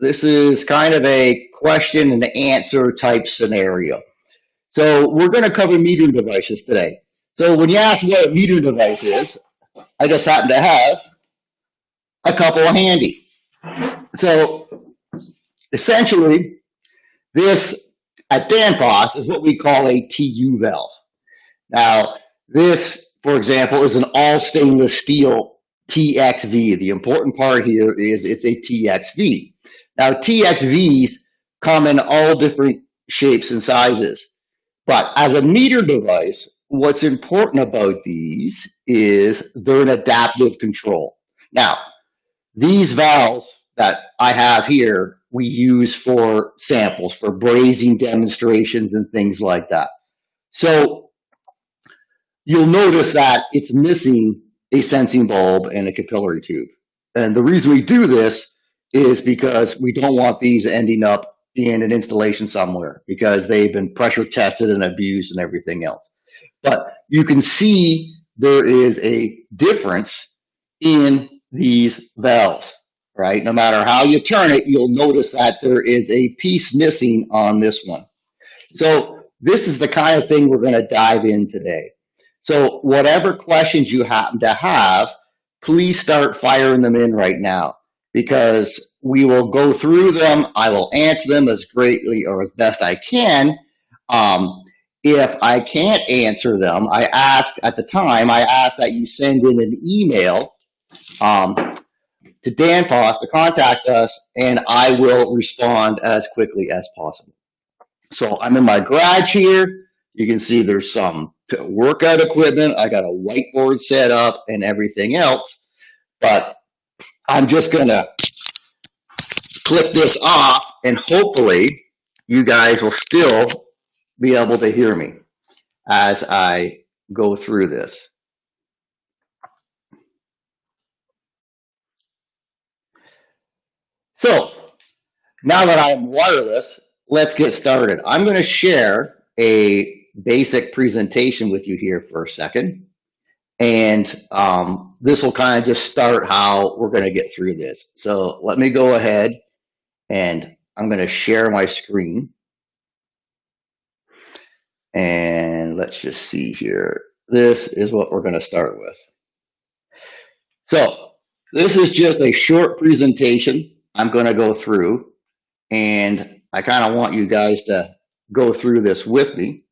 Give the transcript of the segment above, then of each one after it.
This is kind of a question and answer type scenario. So we're going to cover metering devices today. So when you ask what a metering device is, I just happen to have a couple handy. So essentially, this at Danfoss is what we call a TU valve. Now, this, for example, is an all stainless steel TXV. The important part here is it's a TXV. Now, TXVs come in all different shapes and sizes. But as a meter device, what's important about these is they're an adaptive control. Now, these valves that I have here, we use for samples, for brazing demonstrations and things like that. So you'll notice that it's missing a sensing bulb and a capillary tube. And the reason we do this is because we don't want these ending up in an installation somewhere because they've been pressure tested and abused and everything else. But you can see there is a difference in these valves, right? No matter how you turn it, you'll notice that there is a piece missing on this one. So this is the kind of thing we're going to dive in today. So whatever questions you happen to have, please start firing them in right now, because we will go through them. I will answer them as greatly or as best I can. If I can't answer them, I ask that you send in an email to Danfoss to contact us, and I will respond as quickly as possible. So I'm in my garage here. You can see there's some workout equipment. I got a whiteboard set up and everything else, but I'm just going to click this off, and hopefully you guys will still be able to hear me as I go through this. So now that I'm wireless, let's get started. I'm going to share a basic presentation with you here for a second. And this will kind of just start how we're going to get through this. So let me go ahead and I'm going to share my screen. And let's just see here. This is what we're going to start with. So this is just a short presentation I'm going to go through. And I kind of want you guys to go through this with me.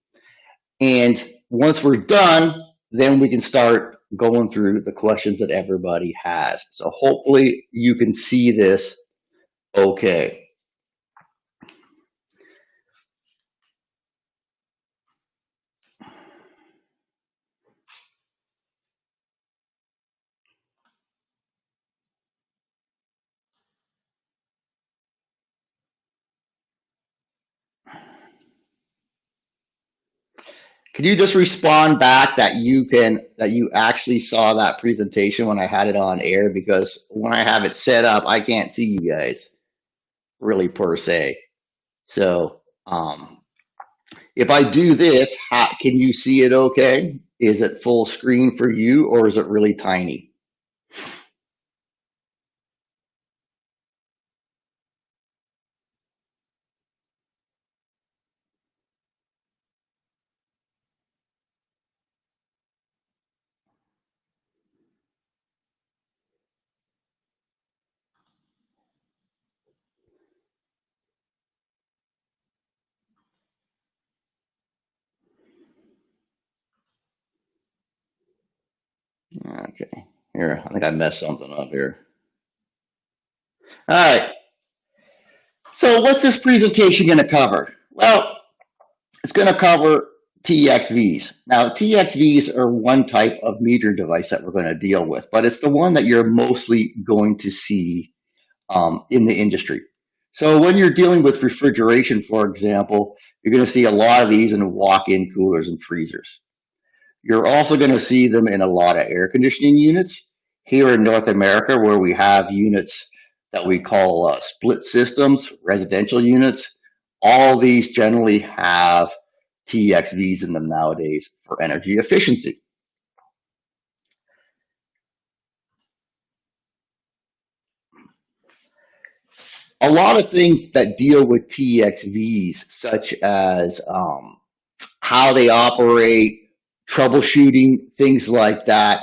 And once we're done, then we can start going through the questions that everybody has. So hopefully you can see this okay. Can you just respond back that you actually saw that presentation when I had it on air? Because when I have it set up, I can't see you guys really per se. So if I do this, can you see it okay? Is it full screen for you, or is it really tiny? Okay, here, I think I messed something up here. All right, so what's this presentation going to cover? Well, it's going to cover TXVs. Now, TXVs are one type of meter device that we're going to deal with, but it's the one that you're mostly going to see in the industry. So when you're dealing with refrigeration, for example, you're going to see a lot of these in walk-in coolers and freezers. You're also going to see them in a lot of air conditioning units. Here in North America, where we have units that we call split systems, residential units, all these generally have TXVs in them nowadays for energy efficiency. a lot of things that deal with TXVs, such as how they operate, troubleshooting, things like that,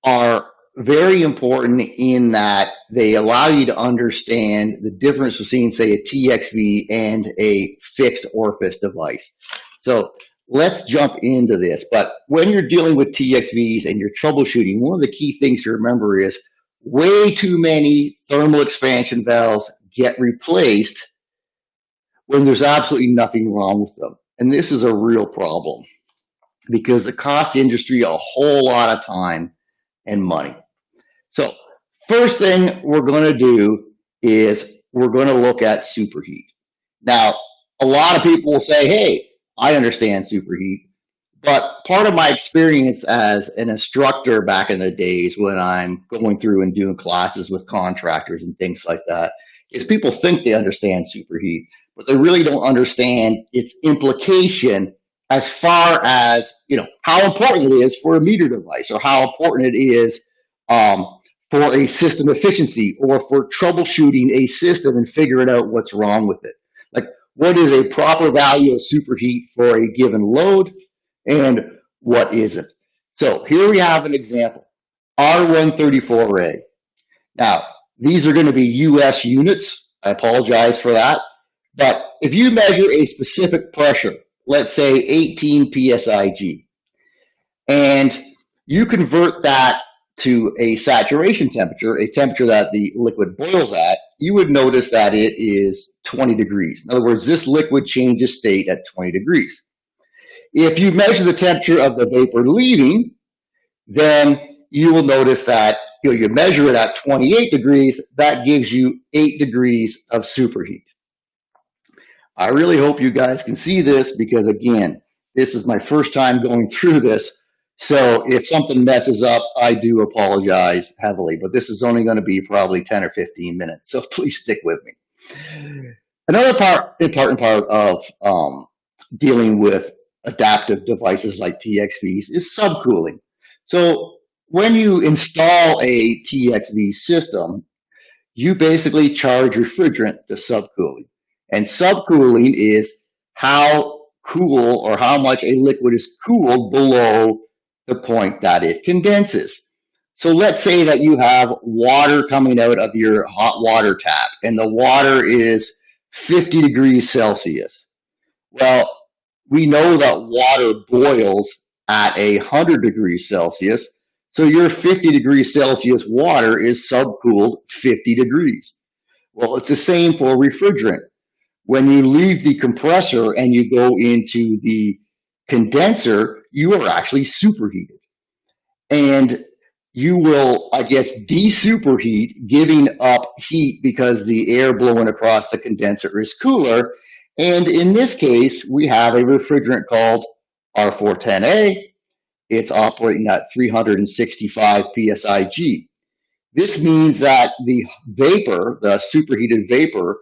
are very important in that they allow you to understand the difference between, say, a TXV and a fixed orifice device. So let's jump into this. But when you're dealing with TXVs and you're troubleshooting, one of the key things to remember is way too many thermal expansion valves get replaced when there's absolutely nothing wrong with them. And this is a real problem because it costs the industry a whole lot of time and money. So first thing we're going to do is we're going to look at superheat. Now, a lot of people will say, hey, I understand superheat. But part of my experience as an instructor back in the days when I'm going through and doing classes with contractors and things like that is people think they understand superheat, but they really don't understand its implication as far as, how important it is for a meter device or how important it is for a system efficiency or for troubleshooting a system and figuring out what's wrong with it. Like, what is a proper value of superheat for a given load and what isn't? So here we have an example, R134A. Now, these are going to be US units. I apologize for that. But if you measure a specific pressure, let's say 18 PSIG, and you convert that to a saturation temperature, a temperature that the liquid boils at, you would notice that it is 20 degrees. In other words, this liquid changes state at 20 degrees. If you measure the temperature of the vapor leaving, then you will notice that you measure it at 28 degrees, that gives you 8 degrees of superheat. I really hope you guys can see this because, again, this is my first time going through this. So if something messes up, I do apologize heavily, but this is only going to be probably 10 or 15 minutes. So please stick with me. Another important part of dealing with adaptive devices like TXVs is subcooling. So when you install a TXV system, you basically charge refrigerant to subcooling. And subcooling is how cool or how much a liquid is cooled below the point that it condenses. So let's say that you have water coming out of your hot water tap and the water is 50 degrees Celsius. Well, we know that water boils at 100 degrees Celsius. So your 50 degrees Celsius water is subcooled 50 degrees. Well, it's the same for refrigerant. When you leave the compressor and you go into the condenser, you are actually superheated. And you will, de-superheat, giving up heat because the air blowing across the condenser is cooler. And in this case, we have a refrigerant called R410A. It's operating at 365 PSIG. This means that the vapor, the superheated vapor,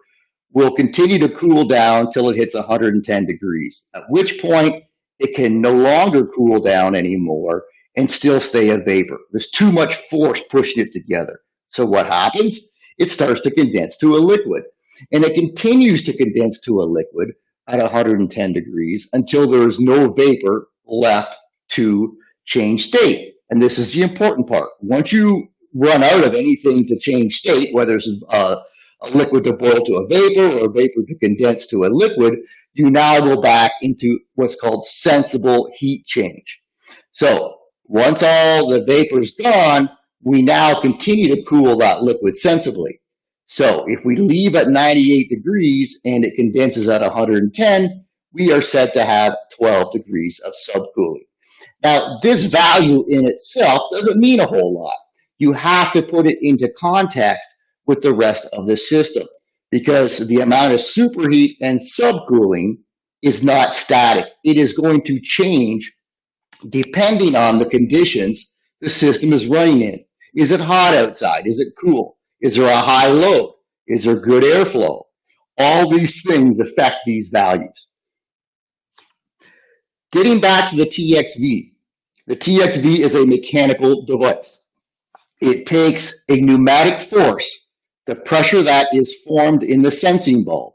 will continue to cool down till it hits 110 degrees, at which point it can no longer cool down anymore and still stay a vapor. There's too much force pushing it together. So what happens? It starts to condense to a liquid, and it continues to condense to a liquid at 110 degrees until there is no vapor left to change state. And this is the important part. Once you run out of anything to change state, whether it's a liquid to boil to a vapor or a vapor to condense to a liquid, you now go back into what's called sensible heat change. So once all the vapor is gone, we now continue to cool that liquid sensibly. So if we leave at 98 degrees and it condenses at 110, we are said to have 12 degrees of subcooling. Now, this value in itself doesn't mean a whole lot. You have to put it into context with the rest of the system because the amount of superheat and subcooling is not static. It is going to change depending on the conditions the system is running in. Is it hot outside? Is it cool? Is there a high load? Is there good airflow? All these things affect these values. Getting back to the TXV. The TXV is a mechanical device. It takes a pneumatic force the pressure that is formed in the sensing bulb.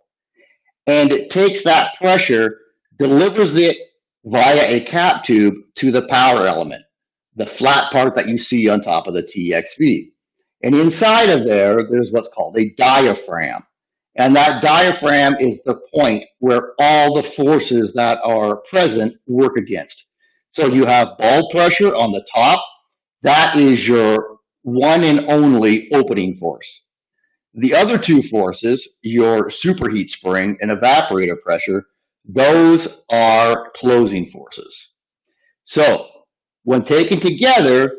And it takes that pressure, delivers it via a cap tube to the power element, the flat part that you see on top of the TXV. And inside of there, there's what's called a diaphragm. And that diaphragm is the point where all the forces that are present work against. So you have bulb pressure on the top. That is your one and only opening force. The other two forces, your superheat spring and evaporator pressure, those are closing forces. So when taken together,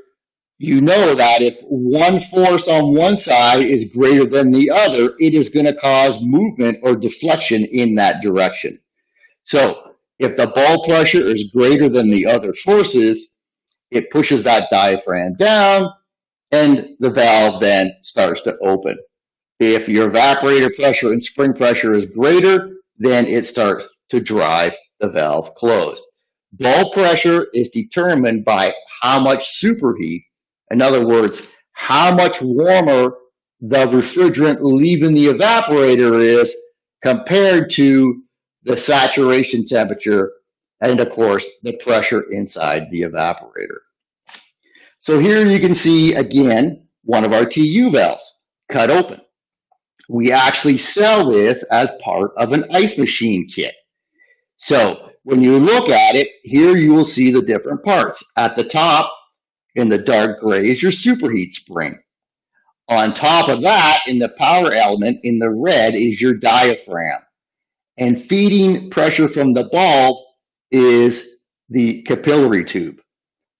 you know that if one force on one side is greater than the other, it is going to cause movement or deflection in that direction. So if the bulb pressure is greater than the other forces, it pushes that diaphragm down and the valve then starts to open. If your evaporator pressure and spring pressure is greater, then it starts to drive the valve closed. Bulb pressure is determined by how much superheat, in other words, how much warmer the refrigerant leaving the evaporator is compared to the saturation temperature and, of course, the pressure inside the evaporator. So here you can see, again, one of our TU valves cut open. We actually sell this as part of an ice machine kit. So when you look at it, here you will see the different parts. At the top, in the dark gray, is your superheat spring. On top of that, in the power element, in the red, is your diaphragm. And feeding pressure from the bulb is the capillary tube.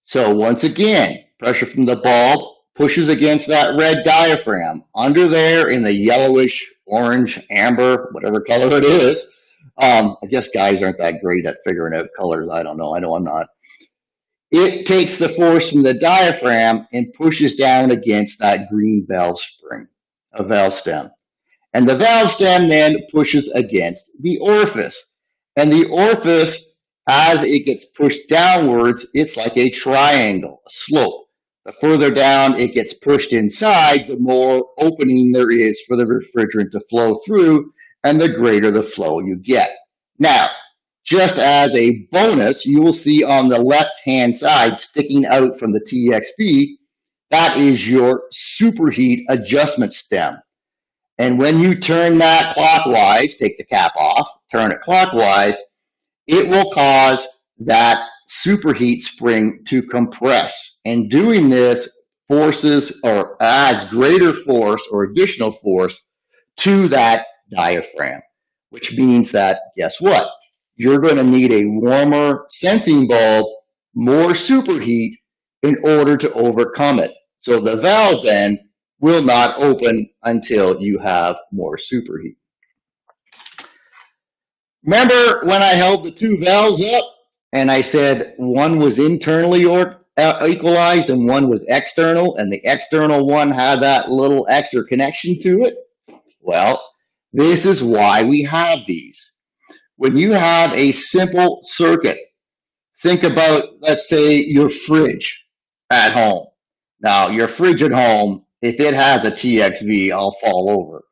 So once again, pressure from the bulb pushes against that red diaphragm. Under there in the yellowish, orange, amber, whatever color it is. I guess guys aren't that great at figuring out colors. I don't know. I know I'm not. It takes the force from the diaphragm and pushes down against that green valve spring, a valve stem. And the valve stem then pushes against the orifice. And the orifice, as it gets pushed downwards, it's like a triangle, a slope. The further down it gets pushed inside, the more opening there is for the refrigerant to flow through, and the greater the flow you get. Now, just as a bonus, you will see on the left-hand side, sticking out from the TXV, that is your superheat adjustment stem. And when you turn that clockwise, take the cap off, turn it clockwise, it will cause that superheat spring to compress. And doing this forces or adds greater force or additional force to that diaphragm, which means that, guess what? You're going to need a warmer sensing bulb, more superheat in order to overcome it. So the valve then will not open until you have more superheat. Remember when I held the two valves up and I said one was internally equalized and one was external, and the external one had that little extra connection to it? Well, this is why we have these. When you have a simple circuit, think about, let's say, your fridge at home. Now, your fridge at home, if it has a TXV, I'll fall over.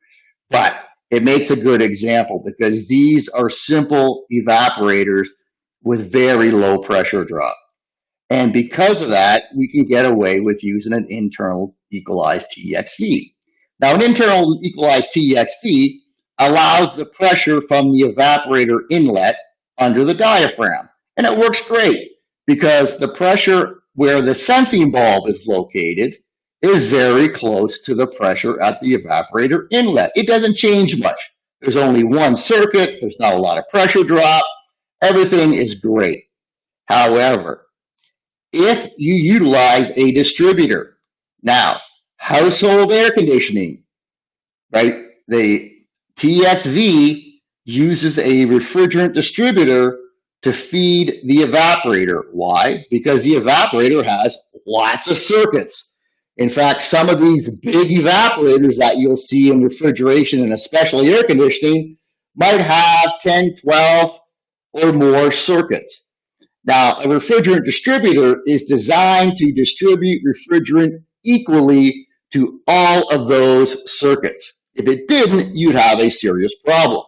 But it makes a good example because these are simple evaporators with very low pressure drop. And because of that, we can get away with using an internal equalized TXV. Now, an internal equalized TXV allows the pressure from the evaporator inlet under the diaphragm. And it works great because the pressure where the sensing bulb is located is very close to the pressure at the evaporator inlet. It doesn't change much. There's only one circuit. There's not a lot of pressure drop. Everything is great. However, if you utilize a distributor, now, household air conditioning, right? The TXV uses a refrigerant distributor to feed the evaporator. Why? Because the evaporator has lots of circuits. In fact, some of these big evaporators that you'll see in refrigeration and especially air conditioning might have 10, 12 or more circuits. Now, a refrigerant distributor is designed to distribute refrigerant equally to all of those circuits. If it didn't, you'd have a serious problem.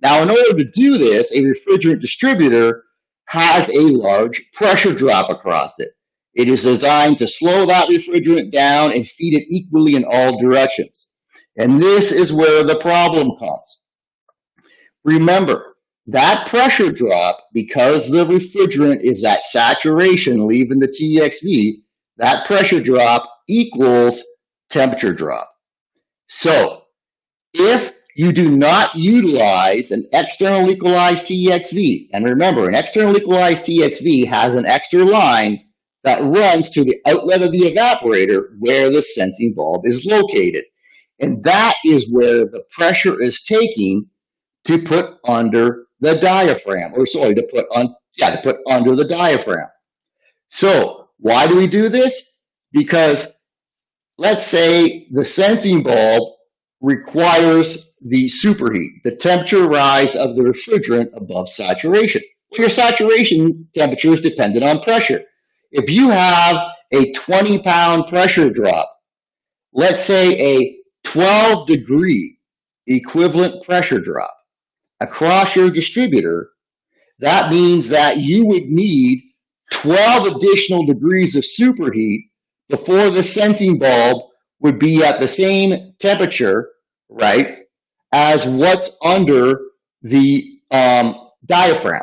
Now, in order to do this, a refrigerant distributor has a large pressure drop across it. It is designed to slow that refrigerant down and feed it equally in all directions. And this is where the problem comes. Remember, that pressure drop, because the refrigerant is at saturation leaving the TXV, that pressure drop equals temperature drop. So, if you do not utilize an external equalized TXV, and remember, an external equalized TXV has an extra line that runs to the outlet of the evaporator where the sensing bulb is located. And that is where the pressure is taking to put under the diaphragm, to put under the diaphragm. So why do we do this? Because let's say the sensing bulb requires the superheat, the temperature rise of the refrigerant above saturation. Well, your saturation temperature is dependent on pressure. If you have a 20-pound pressure drop, let's say a 12-degree equivalent pressure drop across your distributor, that means that you would need 12 additional degrees of superheat before the sensing bulb would be at the same temperature, right, as what's under the diaphragm.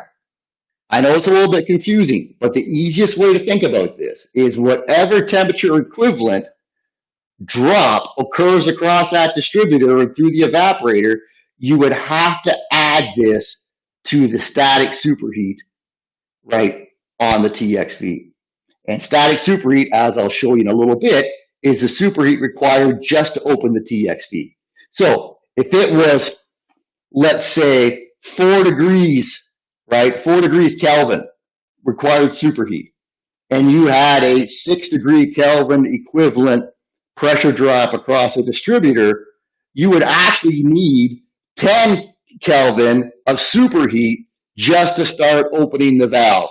I know it's a little bit confusing, but the easiest way to think about this is whatever temperature equivalent drop occurs across that distributor and through the evaporator, you would have to add this to the static superheat, right, on the TXV. And static superheat, as I'll show you in a little bit, is the superheat required just to open the TXV. So if it was, let's say, 4 degrees, right, 4 degrees Kelvin required superheat, and you had a 6-degree Kelvin equivalent pressure drop across a distributor, you would actually need 10 Kelvin of superheat just to start opening the valve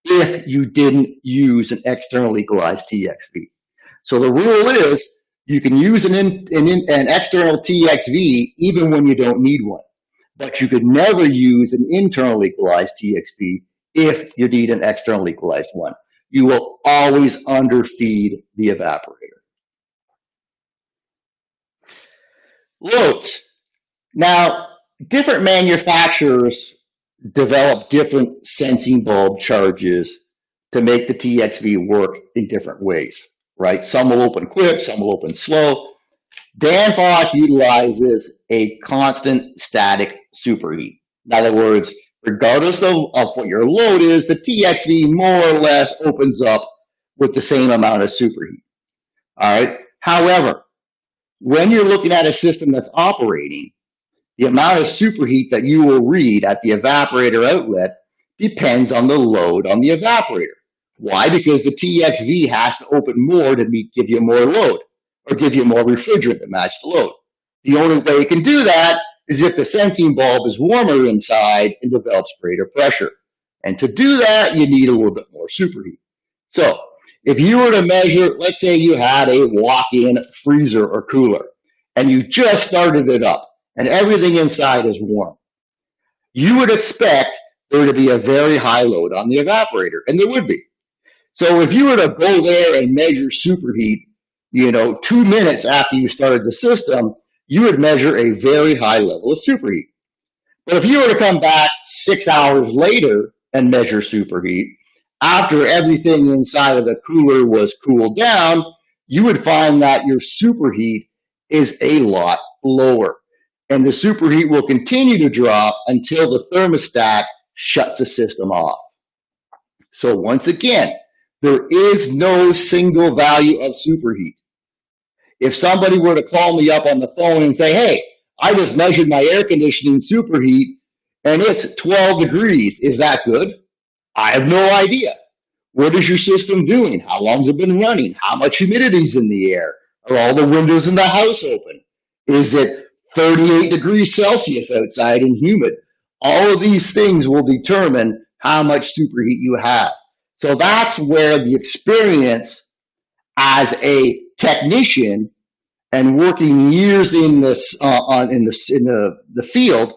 if you didn't use an external equalized TXV. So the rule is you can use an external TXV even when you don't need one, but you could never use an internal equalized TXV if you need an external equalized one. You will always underfeed the evaporator. Loads. Now, different manufacturers develop different sensing bulb charges to make the TXV work in different ways, right? Some will open quick, some will open slow. Danfoss utilizes a constant static superheat. In other words, regardless of what your load is, the TXV more or less opens up with the same amount of superheat. All right. However, when you're looking at a system that's operating, the amount of superheat that you will read at the evaporator outlet depends on the load on the evaporator. Why? Because the TXV has to open more to give you more load or give you more refrigerant to match the load. The only way you can do that is if the sensing bulb is warmer inside and develops greater pressure. And to do that, you need a little bit more superheat. So if you were to measure, let's say you had a walk-in freezer or cooler, and you just started it up, and everything inside is warm, you would expect there to be a very high load on the evaporator, and there would be. So if you were to go there and measure superheat, 2 minutes after you started the system, you would measure a very high level of superheat. But if you were to come back 6 hours later and measure superheat, after everything inside of the cooler was cooled down, you would find that your superheat is a lot lower. And the superheat will continue to drop until the thermostat shuts the system off. So once again, there is no single value of superheat. If somebody were to call me up on the phone and say, hey, I just measured my air conditioning superheat and it's 12 degrees, is that good? I have no idea. What is your system doing? How long has it been running? How much humidity is in the air? Are all the windows in the house open? Is it 38 degrees Celsius outside and humid? All of these things will determine how much superheat you have. So that's where the experience as a technician and working years in this in the field,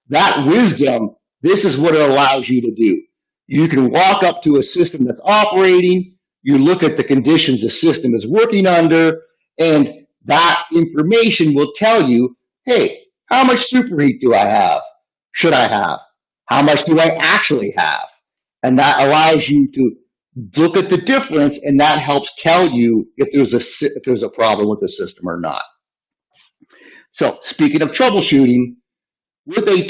that wisdom, this is what it allows you to do. You can walk up to a system that's operating, you look at the conditions the system is working under, and that information will tell you, hey, how much superheat do I have? Should I have? How much do I actually have? And that allows you to look at the difference, and that helps tell you if there's a problem with the system or not. So speaking of troubleshooting, with a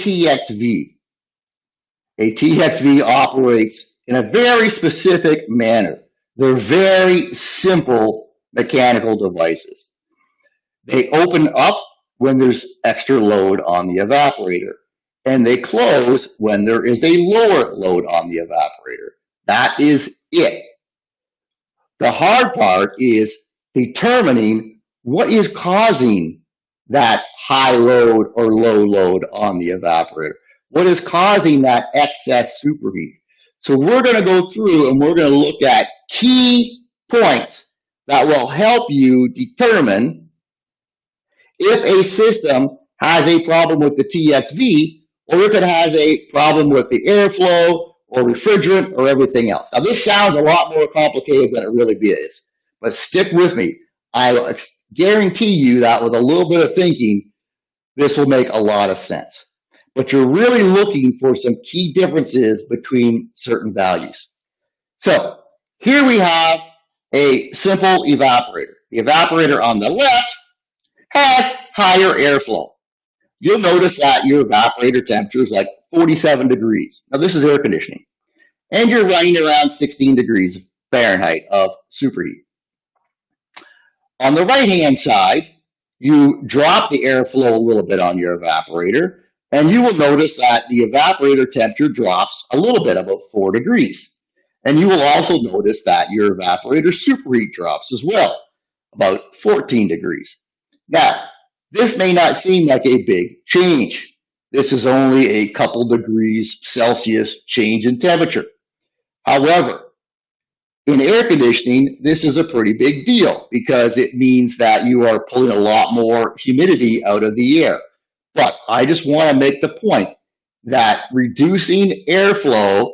TXV operates in a very specific manner. They're very simple mechanical devices. They open up when there's extra load on the evaporator, and they close when there is a lower load on the evaporator. That is it. The hard part is determining what is causing that high load or low load on the evaporator. What is causing that excess superheat? So we're going to go through and we're going to look at key points that will help you determine if a system has a problem with the TXV or if it has a problem with the airflow or refrigerant or everything else. Now this sounds a lot more complicated than it really is, but stick with me. I guarantee you that with a little bit of thinking, this will make a lot of sense. But you're really looking for some key differences between certain values. So here we have a simple evaporator. The evaporator on the left has higher airflow. You'll notice that your evaporator temperature is like 47 degrees. Now this is air conditioning. And you're running around 16 degrees Fahrenheit of superheat. On the right-hand side, you drop the airflow a little bit on your evaporator, and you will notice that the evaporator temperature drops a little bit, about 4 degrees. And you will also notice that your evaporator superheat drops as well, about 14 degrees. Now, this may not seem like a big change. This is only a couple degrees Celsius change in temperature. However, in air conditioning, this is a pretty big deal because it means that you are pulling a lot more humidity out of the air. But I just want to make the point that reducing airflow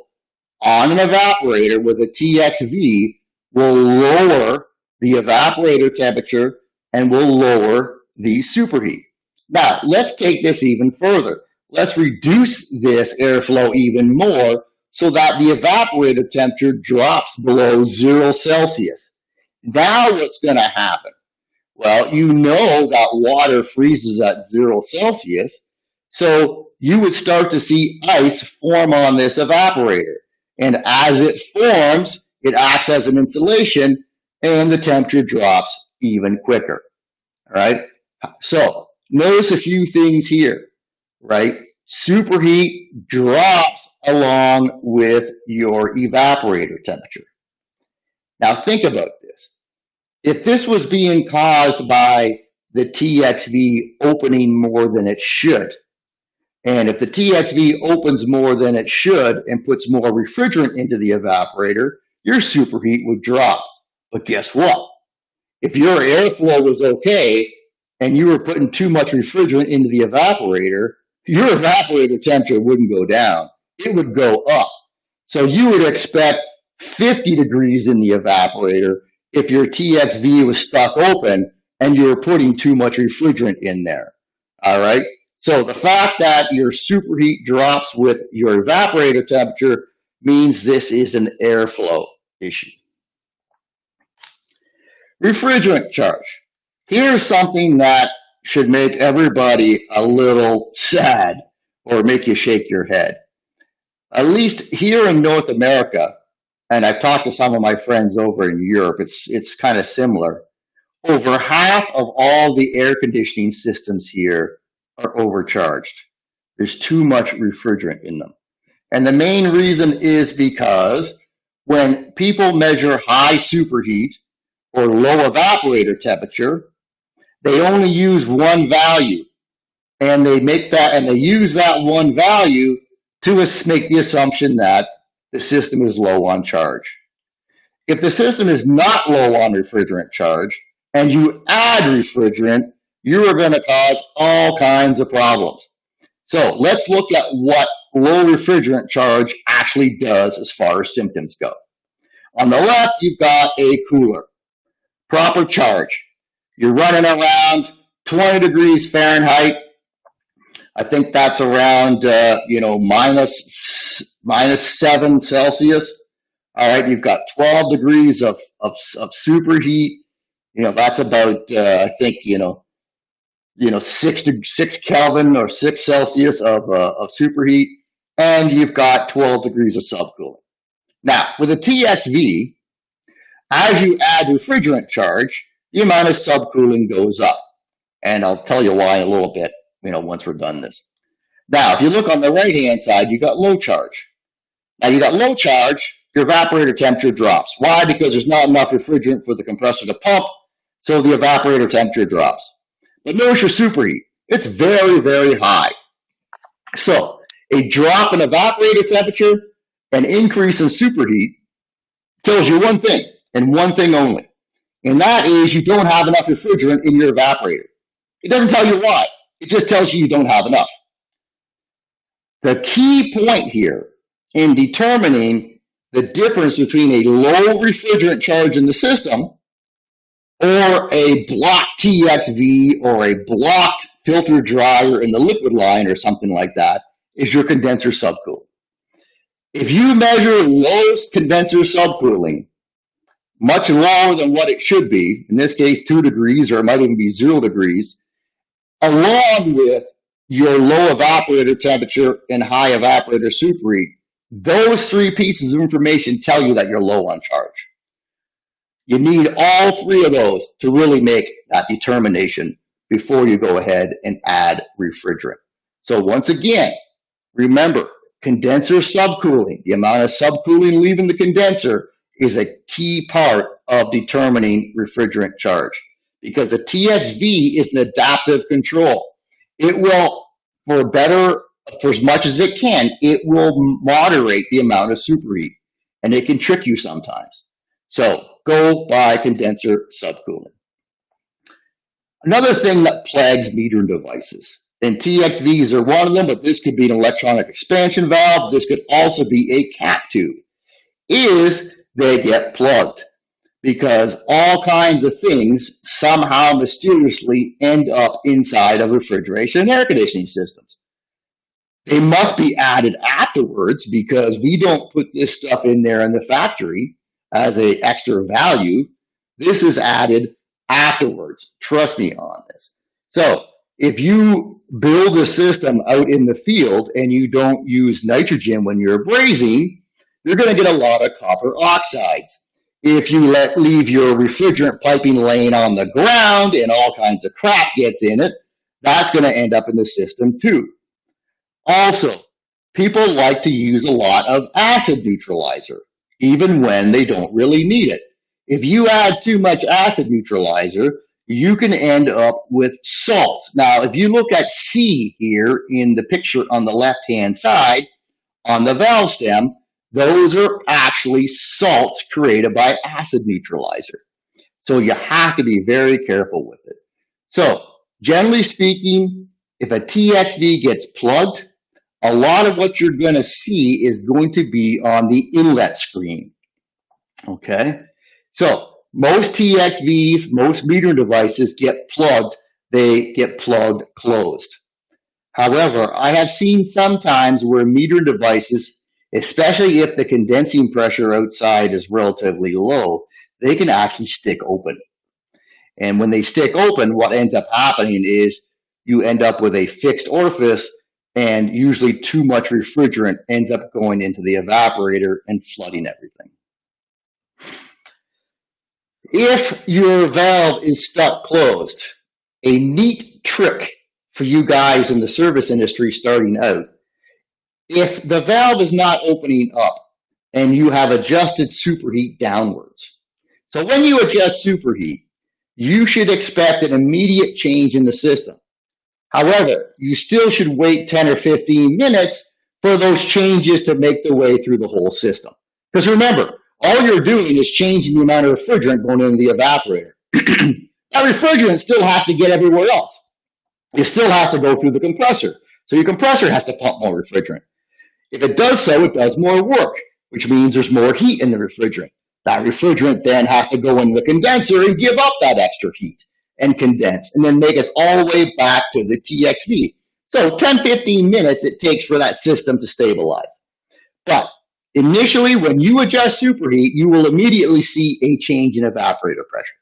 on an evaporator with a TXV will lower the evaporator temperature and will lower the superheat. Now, let's take this even further. Let's reduce this airflow even more so that the evaporator temperature drops below 0 Celsius. Now what's going to happen? Well, you know that water freezes at 0 Celsius, so you would start to see ice form on this evaporator. And as it forms, it acts as an insulation, and the temperature drops even quicker. All right? So notice a few things here, right? Superheat drops along with your evaporator temperature. Now think about this. If this was being caused by the TXV opening more than it should, and if the TXV opens more than it should and puts more refrigerant into the evaporator, your superheat would drop. But guess what? If your airflow was okay and you were putting too much refrigerant into the evaporator, your evaporator temperature wouldn't go down. It would go up. So you would expect 50 degrees in the evaporator if your TXV was stuck open and you were putting too much refrigerant in there. All right? So the fact that your superheat drops with your evaporator temperature means this is an airflow issue. Refrigerant charge. Here's something that should make everybody a little sad or make you shake your head. At least here in North America, and I've talked to some of my friends over in Europe, it's kind of similar. Over half of all the air conditioning systems here are overcharged. There's too much refrigerant in them. And the main reason is because when people measure high superheat or low evaporator temperature, they only use one value. And they use that one value to make the assumption that the system is low on charge. If the system is not low on refrigerant charge, and you add refrigerant, you are going to cause all kinds of problems. So let's look at what low refrigerant charge actually does as far as symptoms go. On the left, you've got a cooler, proper charge. You're running around 20 degrees Fahrenheit. I think that's around, minus 7 Celsius. All right, you've got 12 degrees of superheat. That's about, I think, 6 Kelvin or 6 Celsius of superheat, and you've got 12 degrees of subcooling. Now, with a TXV, as you add refrigerant charge, the amount of subcooling goes up. And I'll tell you why in a little bit, once we're done this. Now, if you look on the right-hand side, you got low charge. Now, you got low charge, your evaporator temperature drops. Why? Because there's not enough refrigerant for the compressor to pump, so the evaporator temperature drops. But notice your superheat. It's very, very high. So, a drop in evaporator temperature, an increase in superheat, tells you one thing, and one thing only. And that is you don't have enough refrigerant in your evaporator. It doesn't tell you why. It just tells you don't have enough. The key point here in determining the difference between a low refrigerant charge in the system or a blocked TXV or a blocked filter dryer in the liquid line or something like that is your condenser subcooling. If you measure low condenser subcooling, much lower than what it should be, in this case 2 degrees, or it might even be 0 degrees, along with your low evaporator temperature and high evaporator superheat, those 3 pieces of information tell you that you're low on charge. You need all 3 of those to really make that determination before you go ahead and add refrigerant. So once again, remember, condenser subcooling, the amount of subcooling leaving the condenser, is a key part of determining refrigerant charge, because the TXV is an adaptive control. It will, for as much as it can, it will moderate the amount of superheat, and it can trick you sometimes. So go by condenser subcooling. Another thing that plagues metering devices, and TXVs are one of them, but this could be an electronic expansion valve, this could also be a cap tube, is they get plugged, because all kinds of things somehow mysteriously end up inside of refrigeration and air conditioning systems. They must be added afterwards, because we don't put this stuff in there in the factory as an extra value. This is added afterwards. Trust me on this. So if you build a system out in the field and you don't use nitrogen when you're brazing, you're going to get a lot of copper oxides. If you leave your refrigerant piping laying on the ground and all kinds of crap gets in it, that's going to end up in the system too. Also, people like to use a lot of acid neutralizer, even when they don't really need it. If you add too much acid neutralizer, you can end up with salts. Now, if you look at C here in the picture on the left-hand side, on the valve stem, those are actually salts created by acid neutralizer. So you have to be very careful with it. So generally speaking, if a TXV gets plugged, a lot of what you're going to see is going to be on the inlet screen. Okay? So most TXVs, most metering devices get plugged. They get plugged closed. However, I have seen sometimes where metering devices, especially if the condensing pressure outside is relatively low, they can actually stick open. And when they stick open, what ends up happening is you end up with a fixed orifice, and usually too much refrigerant ends up going into the evaporator and flooding everything. If your valve is stuck closed, a neat trick for you guys in the service industry starting out, if the valve is not opening up and you have adjusted superheat downwards, so when you adjust superheat, you should expect an immediate change in the system. However, you still should wait 10 or 15 minutes for those changes to make their way through the whole system. Because remember, all you're doing is changing the amount of refrigerant going into the evaporator. That refrigerant still has to get everywhere else. It still has to go through the compressor. So your compressor has to pump more refrigerant. If it does so, it does more work, which means there's more heat in the refrigerant. That refrigerant then has to go in the condenser and give up that extra heat and condense, and then make us all the way back to the TXV. So 10-15 minutes it takes for that system to stabilize. But initially, when you adjust superheat, you will immediately see a change in evaporator pressure.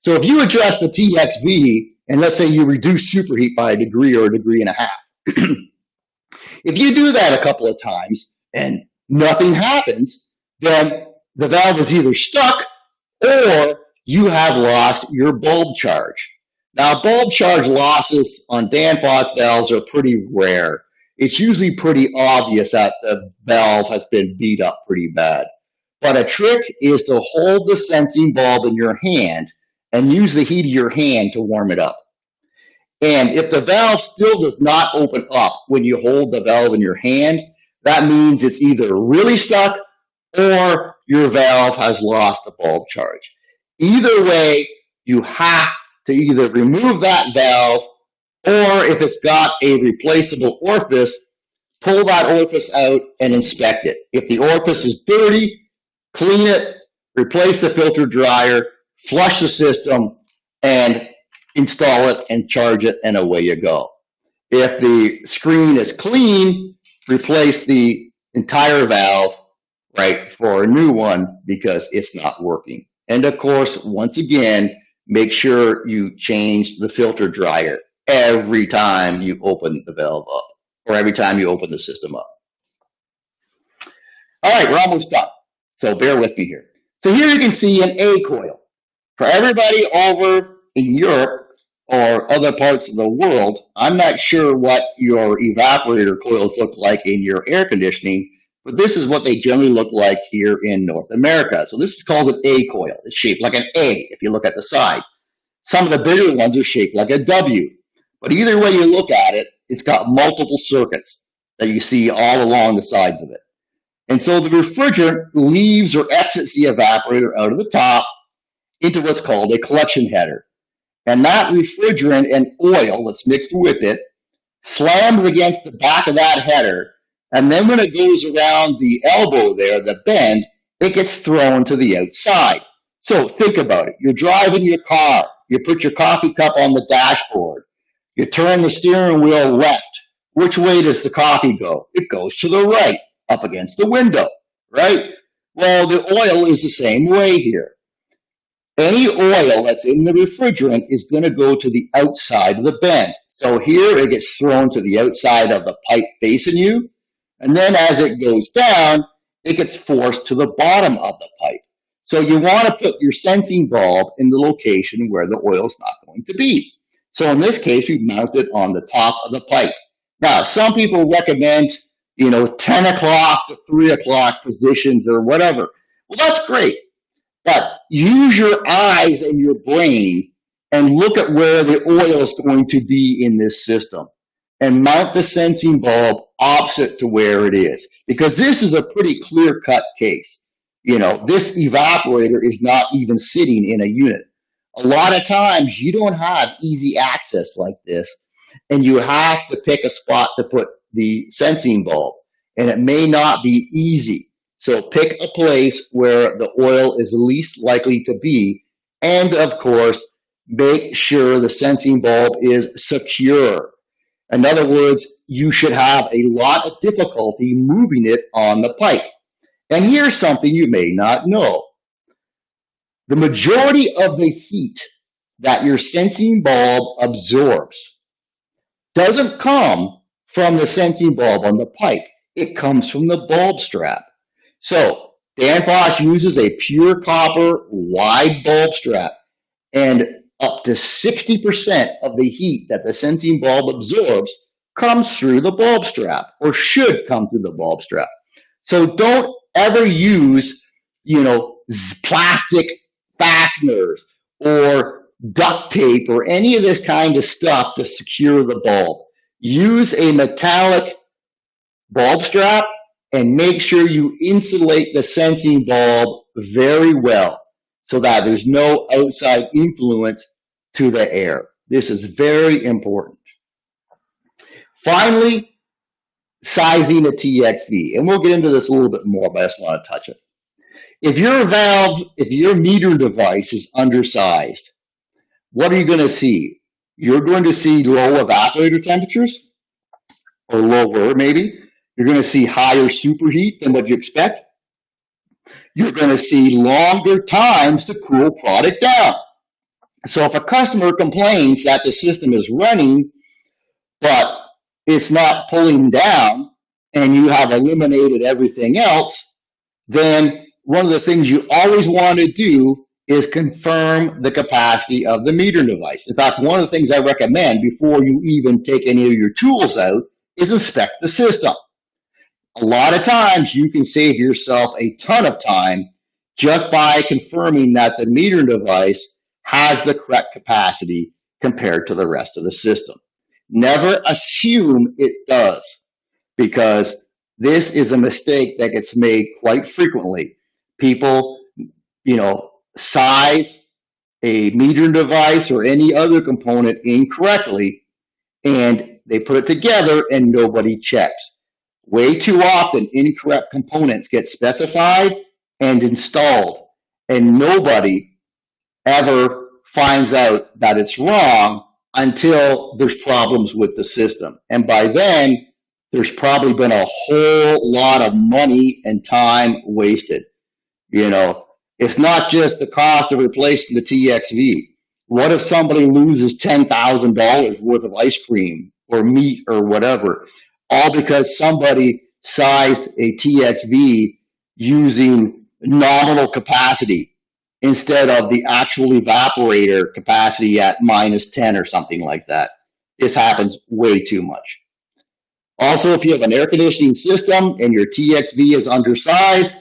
So if you adjust the TXV, and let's say you reduce superheat by a degree or a degree and a half, if you do that a couple of times and nothing happens, then the valve is either stuck or you have lost your bulb charge. Now, bulb charge losses on Danfoss valves are pretty rare. It's usually pretty obvious that the valve has been beat up pretty bad. But a trick is to hold the sensing bulb in your hand and use the heat of your hand to warm it up. And if the valve still does not open up when you hold the valve in your hand, that means it's either really stuck or your valve has lost the bulb charge. Either way, you have to either remove that valve, or if it's got a replaceable orifice, pull that orifice out and inspect it. If the orifice is dirty, clean it, replace the filter dryer, flush the system, and install it and charge it, and away you go. If the screen is clean, replace the entire valve, right, for a new one because it's not working. And of course, once again, make sure you change the filter dryer every time you open the valve up, or every time you open the system up. All right, we're almost done, so bear with me here. So here you can see an A coil. For everybody over in Europe or other parts of the world, I'm not sure what your evaporator coils look like in your air conditioning, but this is what they generally look like here in North America. So this is called an A coil. It's shaped like an A if you look at the side. Some of the bigger ones are shaped like a W. But either way you look at it, it's got multiple circuits that you see all along the sides of it. And so the refrigerant leaves or exits the evaporator out of the top into what's called a collection header. And that refrigerant and oil that's mixed with it slams against the back of that header. And then when it goes around the elbow there, the bend, it gets thrown to the outside. So think about it. You're driving your car. You put your coffee cup on the dashboard. You turn the steering wheel left. Which way does the coffee go? It goes to the right, up against the window, right? Well, the oil is the same way here. Any oil that's in the refrigerant is going to go to the outside of the bend. So here it gets thrown to the outside of the pipe facing you. And then as it goes down, it gets forced to the bottom of the pipe. So you want to put your sensing bulb in the location where the oil is not going to be. So in this case, we mount it on the top of the pipe. Now, some people recommend, 10 o'clock to 3 o'clock positions or whatever. Well, that's great. But use your eyes and your brain and look at where the oil is going to be in this system and mount the sensing bulb opposite to where it is. Because this is a pretty clear-cut case. This evaporator is not even sitting in a unit. A lot of times you don't have easy access like this, and you have to pick a spot to put the sensing bulb, and it may not be easy. So pick a place where the oil is least likely to be, and of course, make sure the sensing bulb is secure. In other words, you should have a lot of difficulty moving it on the pipe. And here's something you may not know. The majority of the heat that your sensing bulb absorbs doesn't come from the sensing bulb on the pipe. It comes from the bulb strap. So Danfoss uses a pure copper wide bulb strap, and up to 60% of the heat that the sensing bulb absorbs comes through the bulb strap, or should come through the bulb strap. So don't ever use, plastic fasteners or duct tape or any of this kind of stuff to secure the bulb. Use a metallic bulb strap and make sure you insulate the sensing bulb very well so that there's no outside influence to the air. This is very important. Finally, sizing a TXV. And we'll get into this a little bit more, but I just want to touch it. If your meter device is undersized, what are you going to see? You're going to see low evaporator temperatures, or lower maybe. You're going to see higher superheat than what you expect. You're going to see longer times to cool product down. So if a customer complains that the system is running, but it's not pulling down, and you have eliminated everything else, then one of the things you always want to do is confirm the capacity of the meter device. In fact, one of the things I recommend before you even take any of your tools out is inspect the system. A lot of times you can save yourself a ton of time just by confirming that the meter device has the correct capacity compared to the rest of the system. Never assume it does, because this is a mistake that gets made quite frequently. People, size a meter device or any other component incorrectly, and they put it together and nobody checks. Way too often, incorrect components get specified and installed, and nobody ever finds out that it's wrong until there's problems with the system. And by then, there's probably been a whole lot of money and time wasted. It's not just the cost of replacing the TXV. What if somebody loses $10,000 worth of ice cream or meat or whatever, all because somebody sized a TXV using nominal capacity instead of the actual evaporator capacity at -10 or something like that? This happens way too much. Also, if you have an air conditioning system and your TXV is undersized,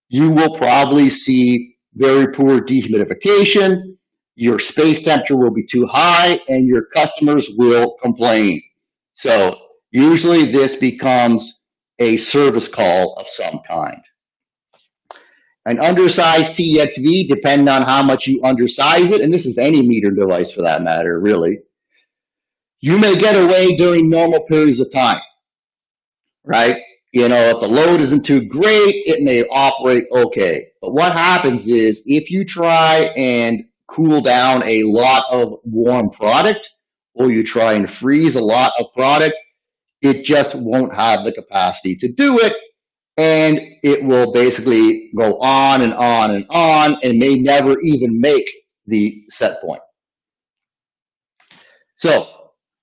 you will probably see very poor dehumidification, your space temperature will be too high, and your customers will complain. So usually this becomes a service call of some kind. An undersized TXV, depending on how much you undersize it, and this is any meter device for that matter, really, you may get away during normal periods of time, right? If the load isn't too great, it may operate okay. But what happens is if you try and cool down a lot of warm product, or you try and freeze a lot of product, it just won't have the capacity to do it. And it will basically go on and on and on and may never even make the set point. So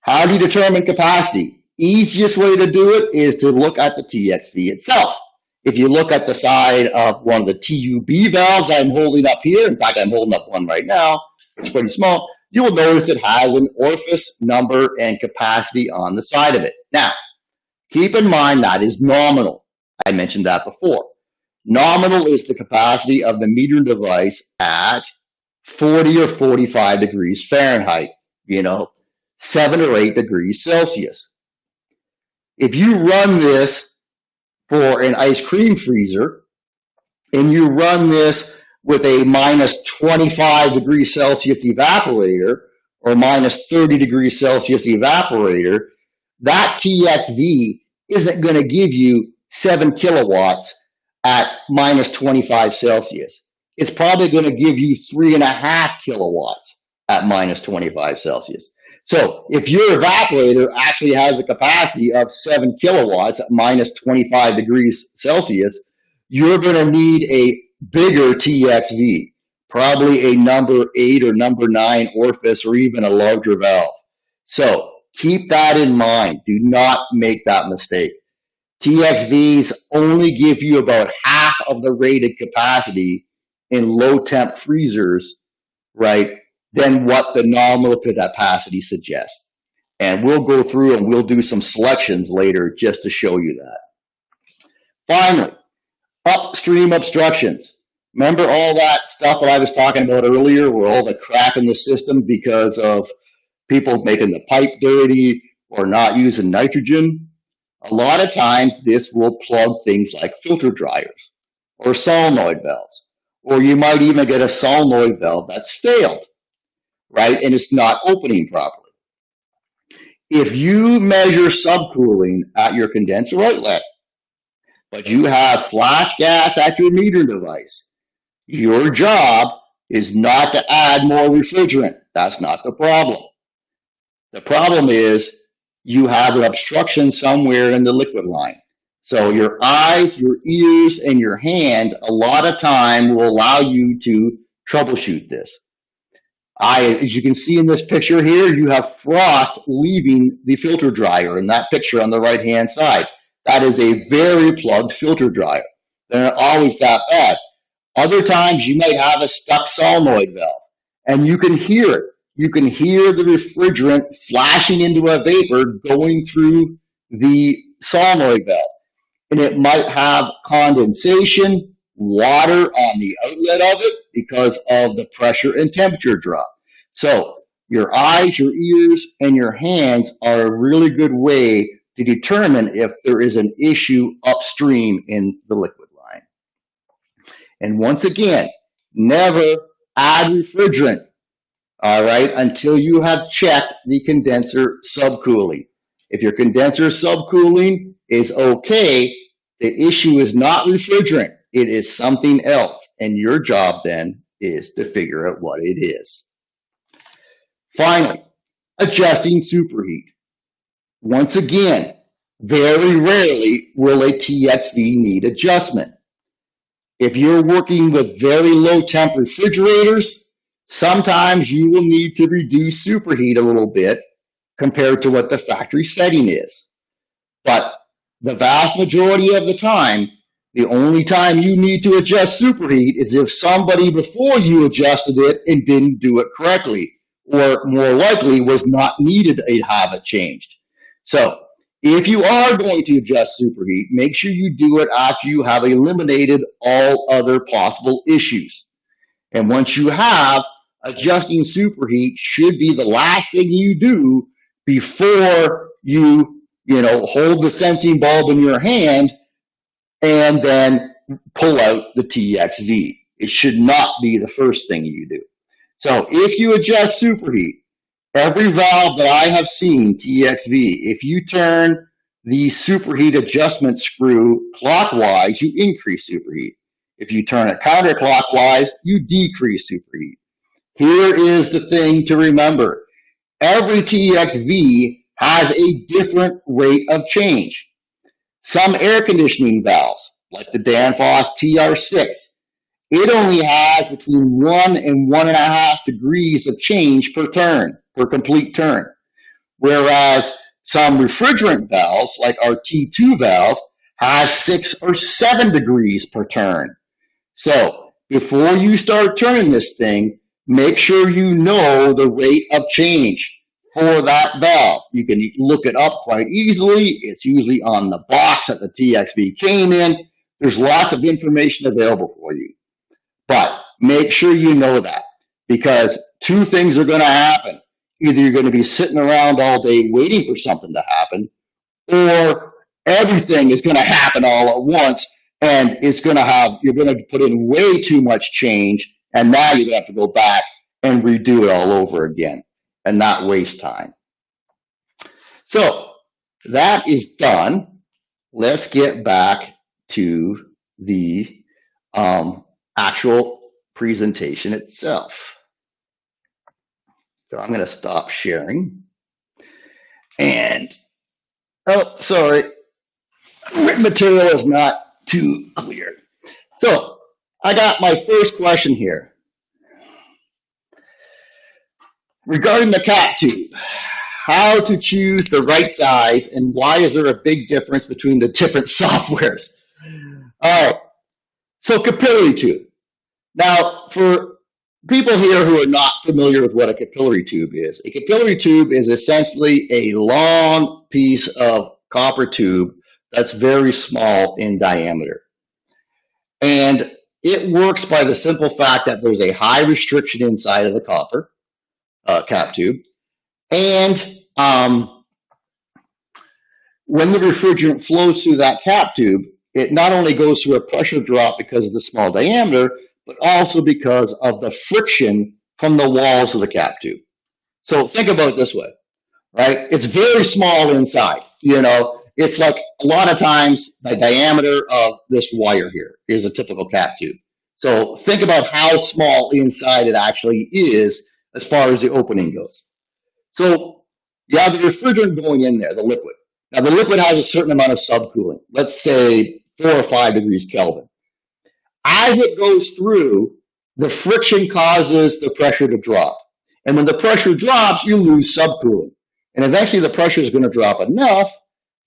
how do you determine capacity? Easiest way to do it is to look at the TXV itself. If you look at the side of one of the TUB valves I'm holding up here, in fact, I'm holding up one right now, it's pretty small, you will notice it has an orifice number and capacity on the side of it. Now, keep in mind that is nominal. I mentioned that before. Nominal is the capacity of the meter device at 40 or 45 degrees Fahrenheit, 7 or 8 degrees Celsius. If you run this for an ice cream freezer and you run this with a -25 degrees Celsius evaporator or -30 degrees Celsius evaporator, that TXV isn't going to give you 7 kilowatts at -25 Celsius. It's probably going to give you 3.5 kilowatts at -25 Celsius. So if your evaporator actually has a capacity of 7 kilowatts at -25 degrees Celsius, you're going to need a bigger TXV, probably a number 8 or number 9 orifice or even a larger valve. So keep that in mind. Do not make that mistake. TXVs only give you about half of the rated capacity in low temp freezers, right, than what the nominal capacity suggests. And we'll go through and we'll do some selections later just to show you that. Finally, upstream obstructions. Remember all that stuff that I was talking about earlier, where all the crap in the system because of people making the pipe dirty or not using nitrogen? A lot of times this will plug things like filter dryers or solenoid valves, or you might even get a solenoid valve that's failed. right? And it's not opening properly. If you measure subcooling at your condenser outlet, but you have flash gas at your meter device, your job is not to add more refrigerant. That's not the problem. The problem is you have an obstruction somewhere in the liquid line. So your eyes, your ears, and your hand a lot of time will allow you to troubleshoot this. As you can see in this picture here, you have frost leaving the filter dryer in that picture on the right-hand side. That is a very plugged filter dryer. They're not always that bad. Other times you might have a stuck solenoid valve, and you can hear it. You can hear the refrigerant flashing into a vapor going through the solenoid valve. And it might have condensation, water on the outlet of it because of the pressure and temperature drop. So your eyes, your ears, and your hands are a really good way to determine if there is an issue upstream in the liquid line. And once again, never add refrigerant, all right, until you have checked the condenser subcooling. If your condenser subcooling is okay, the issue is not refrigerant. It is something else. And your job then is to figure out what it is. Finally, adjusting superheat. Once again, very rarely will a TXV need adjustment. If you're working with very low temp refrigerators, sometimes you will need to reduce superheat a little bit compared to what the factory setting is. But the vast majority of the time, the only time you need to adjust superheat is if somebody before you adjusted it and didn't do it correctly, or more likely was not needed to have it changed. So if you are going to adjust superheat, make sure you do it after you have eliminated all other possible issues. And once you have, adjusting superheat should be the last thing you do before you hold the sensing bulb in your hand and then pull out the TXV. It should not be the first thing you do. So if you adjust superheat, every valve that I have seen, TXV, if you turn the superheat adjustment screw clockwise, you increase superheat. If you turn it counterclockwise, you decrease superheat. Here is the thing to remember. Every TXV has a different rate of change. Some air conditioning valves, like the Danfoss TR6, it only has between 1 and 1.5 degrees of change per turn, per complete turn. Whereas some refrigerant valves, like our T2 valve, has 6 or 7 degrees per turn. So before you start turning this thing, make sure you know the rate of change for that valve. You can look it up quite easily. It's usually on the box that the TXV came in. There's lots of information available for you. But make sure you know that, because two things are going to happen. Either you're going to be sitting around all day waiting for something to happen, or everything is going to happen all at once, and you're going to put in way too much change, and now you're going to have to go back and redo it all over again and not waste time. So that is done. Let's get back to the actual presentation itself. So I'm going to stop sharing. And, oh, sorry, written material is not too clear. So I got my first question here. Regarding the cap tube, how to choose the right size and why is there a big difference between the different softwares? All right, so capillary tube. Now, for people here who are not familiar with what a capillary tube is, a capillary tube is essentially a long piece of copper tube that's very small in diameter. And it works by the simple fact that there's a high restriction inside of the copper cap tube. And when the refrigerant flows through that cap tube, it not only goes through a pressure drop because of the small diameter, but also because of the friction from the walls of the cap tube. So think about it this way, right? It's very small inside. It's like a lot of times the diameter of this wire here is a typical cap tube. So think about how small inside it actually is as far as the opening goes. So you have the refrigerant going in there, the liquid. Now the liquid has a certain amount of subcooling, let's say 4 or 5 degrees Kelvin. As it goes through, the friction causes the pressure to drop. And when the pressure drops, you lose subcooling. And eventually the pressure is going to drop enough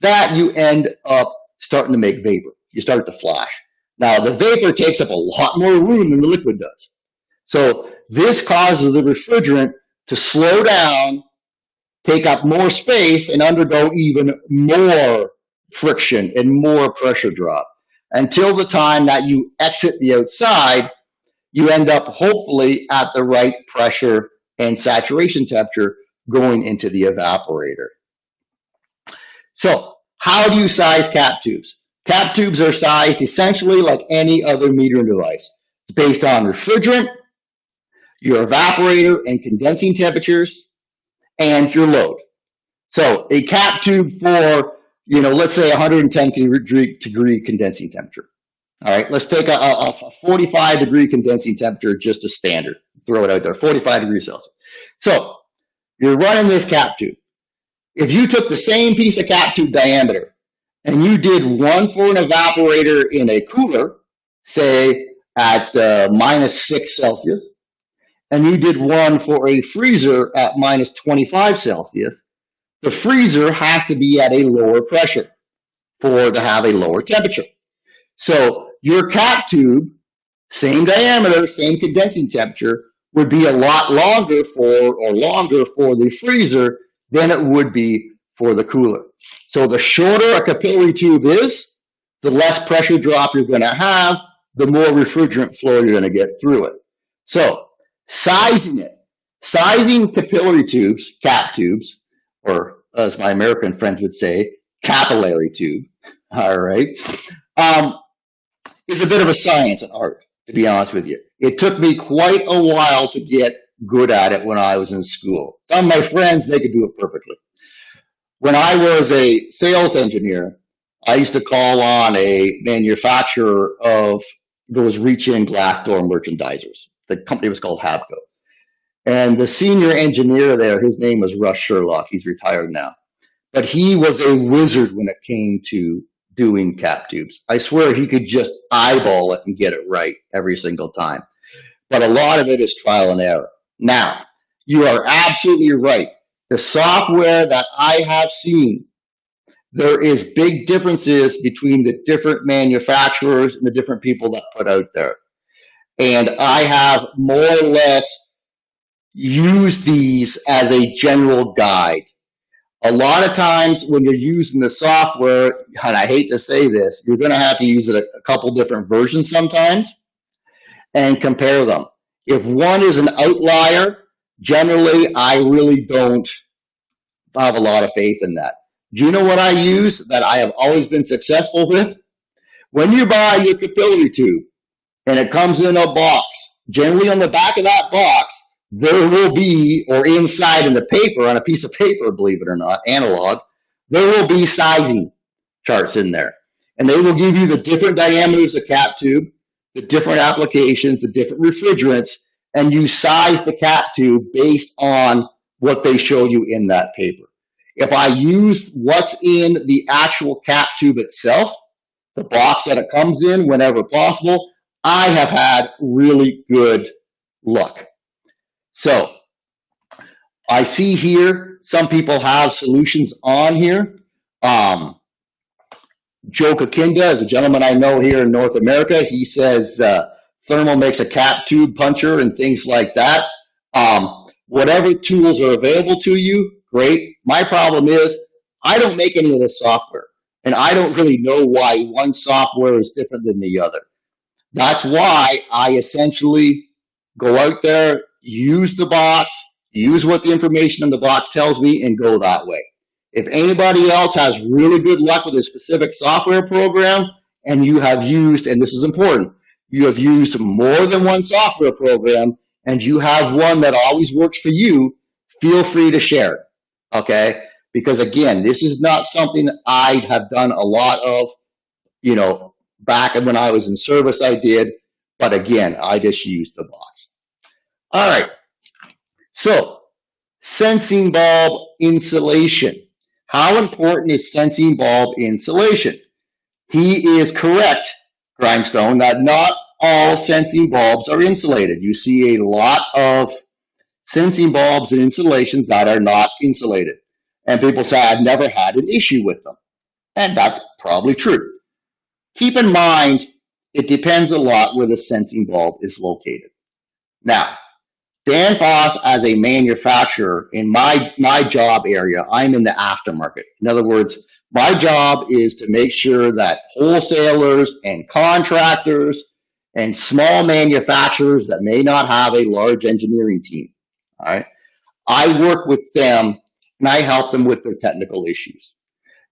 that you end up starting to make vapor. You start to flash. Now, the vapor takes up a lot more room than the liquid does. So this causes the refrigerant to slow down, take up more space, and undergo even more friction and more pressure drop. Until the time that you exit the outside, you end up hopefully at the right pressure and saturation temperature going into the evaporator. So how do you size cap tubes? Cap tubes are sized essentially like any other metering device. It's based on refrigerant, your evaporator and condensing temperatures, and your load. So a cap tube for, let's say 110 degree condensing temperature. All right, let's take a 45 degree condensing temperature, just a standard. Throw it out there, 45 degrees Celsius. So you're running this cap tube. If you took the same piece of cap tube diameter and you did one for an evaporator in a cooler, say at -6 Celsius, and you did one for a freezer at -25 Celsius, the freezer has to be at a lower pressure to have a lower temperature. So your cap tube, same diameter, same condensing temperature, would be a lot longer for the freezer than it would be for the cooler. So the shorter a capillary tube is, the less pressure drop you're going to have, the more refrigerant flow you're going to get through it. So sizing capillary tubes, cap tubes, or as my American friends would say, capillary tube, all right, is a bit of a science and art, to be honest with you. It took me quite a while to get good at it when I was in school. Some of my friends, they could do it perfectly. When I was a sales engineer, I used to call on a manufacturer of those reach-in glass door merchandisers. The company was called Habco. And the senior engineer there, his name was Russ Sherlock. He's retired now. But he was a wizard when it came to doing cap tubes. I swear he could just eyeball it and get it right every single time. But a lot of it is trial and error. Now, you are absolutely right. The software that I have seen, there is big differences between the different manufacturers and the different people that put out there. And I have more or less used these as a general guide. A lot of times when you're using the software, and I hate to say this, you're going to have to use it a couple different versions sometimes and compare them. If one is an outlier, generally I really don't have a lot of faith in that. Do you know what I use that I have always been successful with? When you buy your capillary tube and it comes in a box, generally on the back of that box, there will be, or inside in the paper, on a piece of paper, believe it or not, analog, there will be sizing charts in there. And they will give you the different diameters of cap tube, the different applications, the different refrigerants, and you size the cap tube based on what they show you in that paper. If I use what's in the actual cap tube itself, the box that it comes in whenever possible, I have had really good luck. So I see here some people have solutions on here. Joe Kakinda is a gentleman I know here in North America. He says Thermal makes a cap tube puncher and things like that. Whatever tools are available to you, great. My problem is I don't make any of the software, and I don't really know why one software is different than the other. That's why I essentially go out there, use the box, use what the information in the box tells me, and go that way. If anybody else has really good luck with a specific software program, and you have used, and this is important, you have used more than one software program, and you have one that always works for you, feel free to share it, okay? Because again, this is not something that I have done a lot of, back when I was in service I did, but again, I just used the box. All right, so sensing bulb insulation. How important is sensing bulb insulation? He is correct, Grindstone, that not all sensing bulbs are insulated. You see a lot of sensing bulbs and insulations that are not insulated. And people say, I've never had an issue with them. And that's probably true. Keep in mind, it depends a lot where the sensing bulb is located. Now, Danfoss, as a manufacturer, in my job area, I'm in the aftermarket. In other words, my job is to make sure that wholesalers and contractors and small manufacturers that may not have a large engineering team, all right, I work with them and I help them with their technical issues.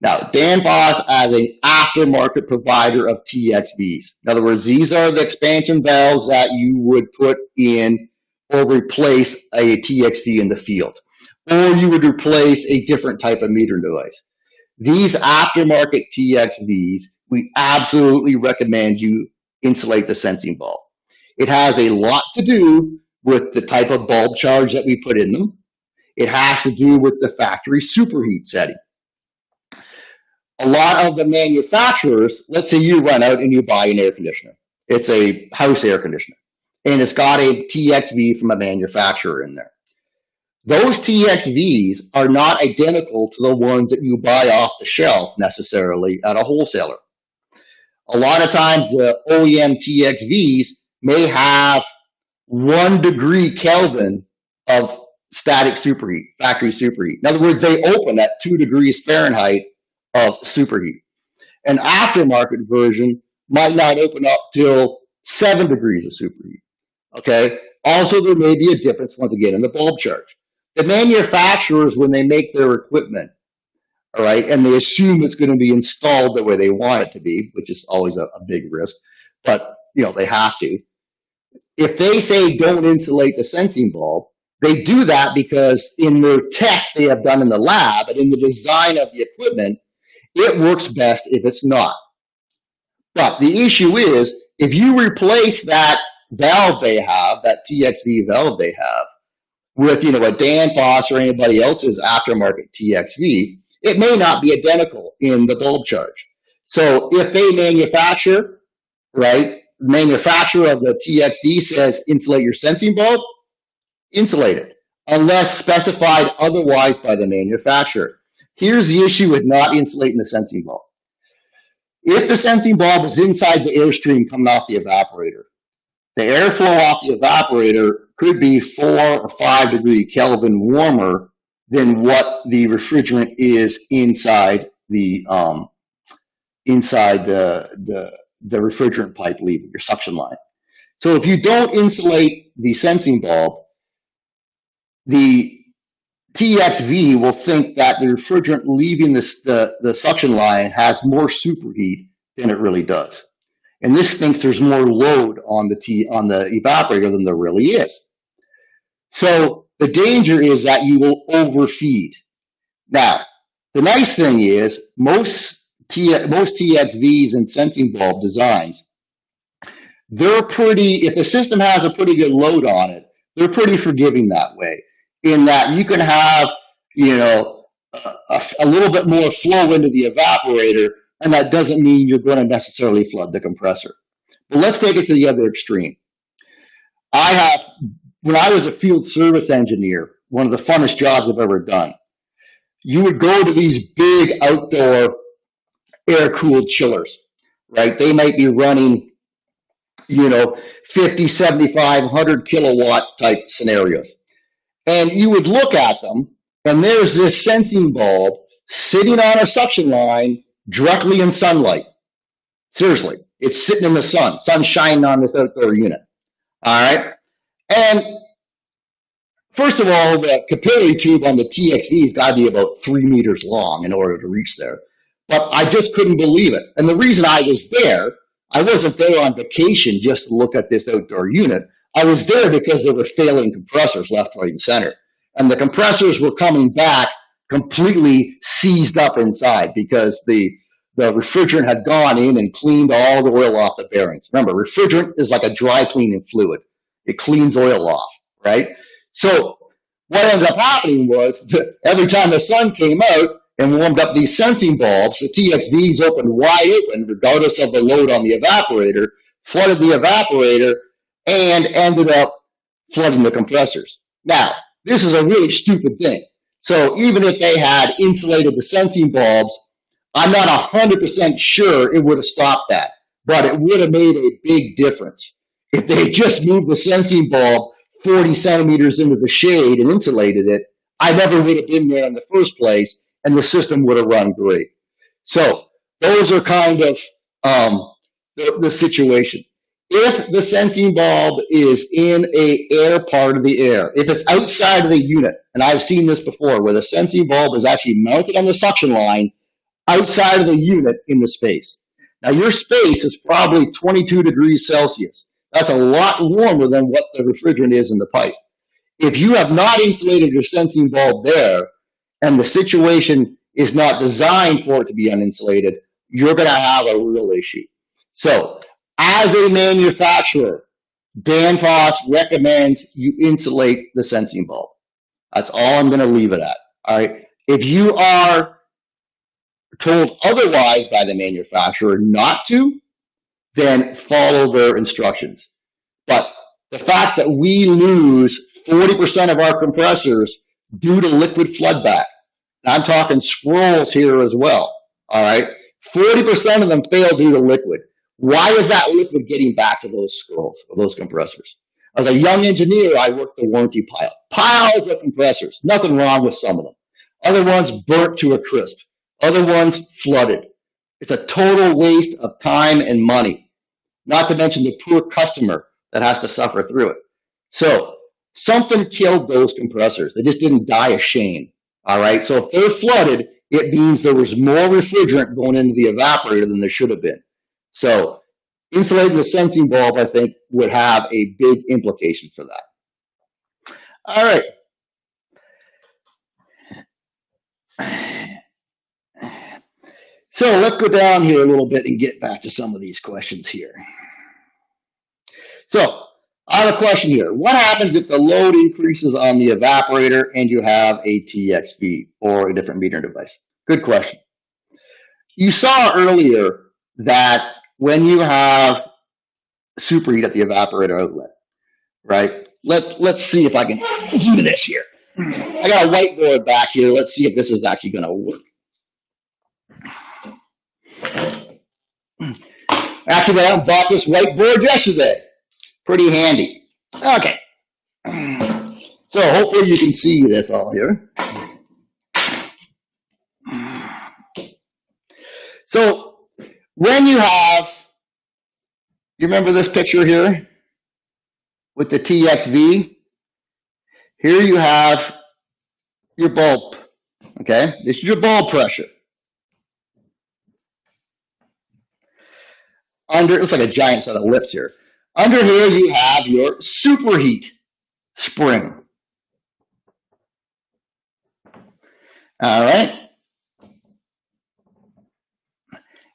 Now, Danfoss as an aftermarket provider of TXVs. In other words, these are the expansion valves that you would put in or replace a TXV in the field, or you would replace a different type of metering device. These aftermarket TXVs, we absolutely recommend you insulate the sensing bulb. It has a lot to do with the type of bulb charge that we put in them. It has to do with the factory superheat setting. A lot of the manufacturers, let's say you run out and you buy an air conditioner. It's a house air conditioner, and it's got a TXV from a manufacturer in there. Those TXVs are not identical to the ones that you buy off the shelf necessarily at a wholesaler. A lot of times the OEM TXVs may have 1 degree Kelvin of static superheat, factory superheat. In other words, they open at 2 degrees Fahrenheit of superheat. An aftermarket version might not open up till 7 degrees of superheat. Okay. Also, there may be a difference once again in the bulb charge. The manufacturers, when they make their equipment, all right, and they assume it's going to be installed the way they want it to be, which is always a big risk, but they have to. If they say don't insulate the sensing bulb, they do that because in their tests they have done in the lab and in the design of the equipment, it works best if it's not. But the issue is, if you replace that valve they have, that TXV valve they have, with a Danfoss or anybody else's aftermarket TXV, it may not be identical in the bulb charge. So if they manufacture, right, the manufacturer of the TXV says insulate your sensing bulb, insulate it, unless specified otherwise by the manufacturer. Here's the issue with not insulating the sensing bulb. If the sensing bulb is inside the airstream coming off the evaporator, the airflow off the evaporator could be 4 or 5 degree Kelvin warmer than what the refrigerant is inside the refrigerant pipe leaving your suction line. So if you don't insulate the sensing bulb, the TXV will think that the refrigerant leaving the suction line has more superheat than it really does. And this thinks there's more load on the evaporator than there really is. So the danger is that you will overfeed. Now, the nice thing is most TXVs and sensing bulb designs, if the system has a pretty good load on it, they're pretty forgiving that way, in that you can have, a little bit more flow into the evaporator, and that doesn't mean you're going to necessarily flood the compressor. But let's take it to the other extreme. When I was a field service engineer, one of the funnest jobs I've ever done, you would go to these big outdoor air-cooled chillers, right? They might be running, 50, 75, 100 kilowatt type scenarios. And you would look at them, and there's this sensing bulb sitting on a suction line directly in sunlight. Seriously, it's sitting in the sun shining on this outdoor unit. All right. And first of all, the capillary tube on the TXV has got to be about 3 meters long in order to reach there. But I just couldn't believe it. And the reason I was there, I wasn't there on vacation just to look at this outdoor unit. I was there because there were failing compressors left, right, and center. And the compressors were coming back completely seized up inside because the refrigerant had gone in and cleaned all the oil off the bearings. Remember, refrigerant is like a dry cleaning fluid. It cleans oil off, right? So what ended up happening was that every time the sun came out and warmed up these sensing bulbs, the TXVs opened wide open, regardless of the load on the evaporator, flooded the evaporator, and ended up flooding the compressors. Now, this is a really stupid thing. So even if they had insulated the sensing bulbs, I'm not 100% sure it would have stopped that, but it would have made a big difference. If they had just moved the sensing bulb 40 centimeters into the shade and insulated it, I never would have been there in the first place, and the system would have run great. So those are kind of the situation. If the sensing bulb is in a air part of the air, if it's outside of the unit, and I've seen this before, where the sensing bulb is actually mounted on the suction line outside of the unit in the space. Now your space is probably 22 degrees Celsius. That's a lot warmer than what the refrigerant is in the pipe. If you have not insulated your sensing bulb there, and the situation is not designed for it to be uninsulated, you're going to have a real issue. So, as a manufacturer, Danfoss recommends you insulate the sensing bulb. That's all I'm going to leave it at. All right. If you are told otherwise by the manufacturer not to, then follow their instructions. But the fact that we lose 40% of our compressors due to liquid floodback, and I'm talking scrolls here as well, all right? 40% of them fail due to liquid. Why is that liquid getting back to those scrolls or those compressors? As a young engineer, I worked the warranty pile. Piles of compressors. Nothing wrong with some of them. Other ones burnt to a crisp. Other ones flooded. It's a total waste of time and money, not to mention the poor customer that has to suffer through it. So something killed those compressors. They just didn't die of shame. All right. So if they're flooded, it means there was more refrigerant going into the evaporator than there should have been. So insulating the sensing bulb, I think, would have a big implication for that. All right. So let's go down here a little bit and get back to some of these questions here. So I have a question here. What happens if the load increases on the evaporator and you have a TXV or a different metering device? Good question. You saw earlier that when you have superheat at the evaporator outlet, right? Let's see if I can do this here. I got a whiteboard back here. Let's see if this is actually going to work. Actually, I bought this whiteboard yesterday. Pretty handy. Okay. So hopefully you can see this all here. So when you have, you remember this picture here with the TXV? Here you have your bulb. Okay, this is your bulb pressure. Under, it looks like a giant set of lips here. Under here you have your superheat spring. All right.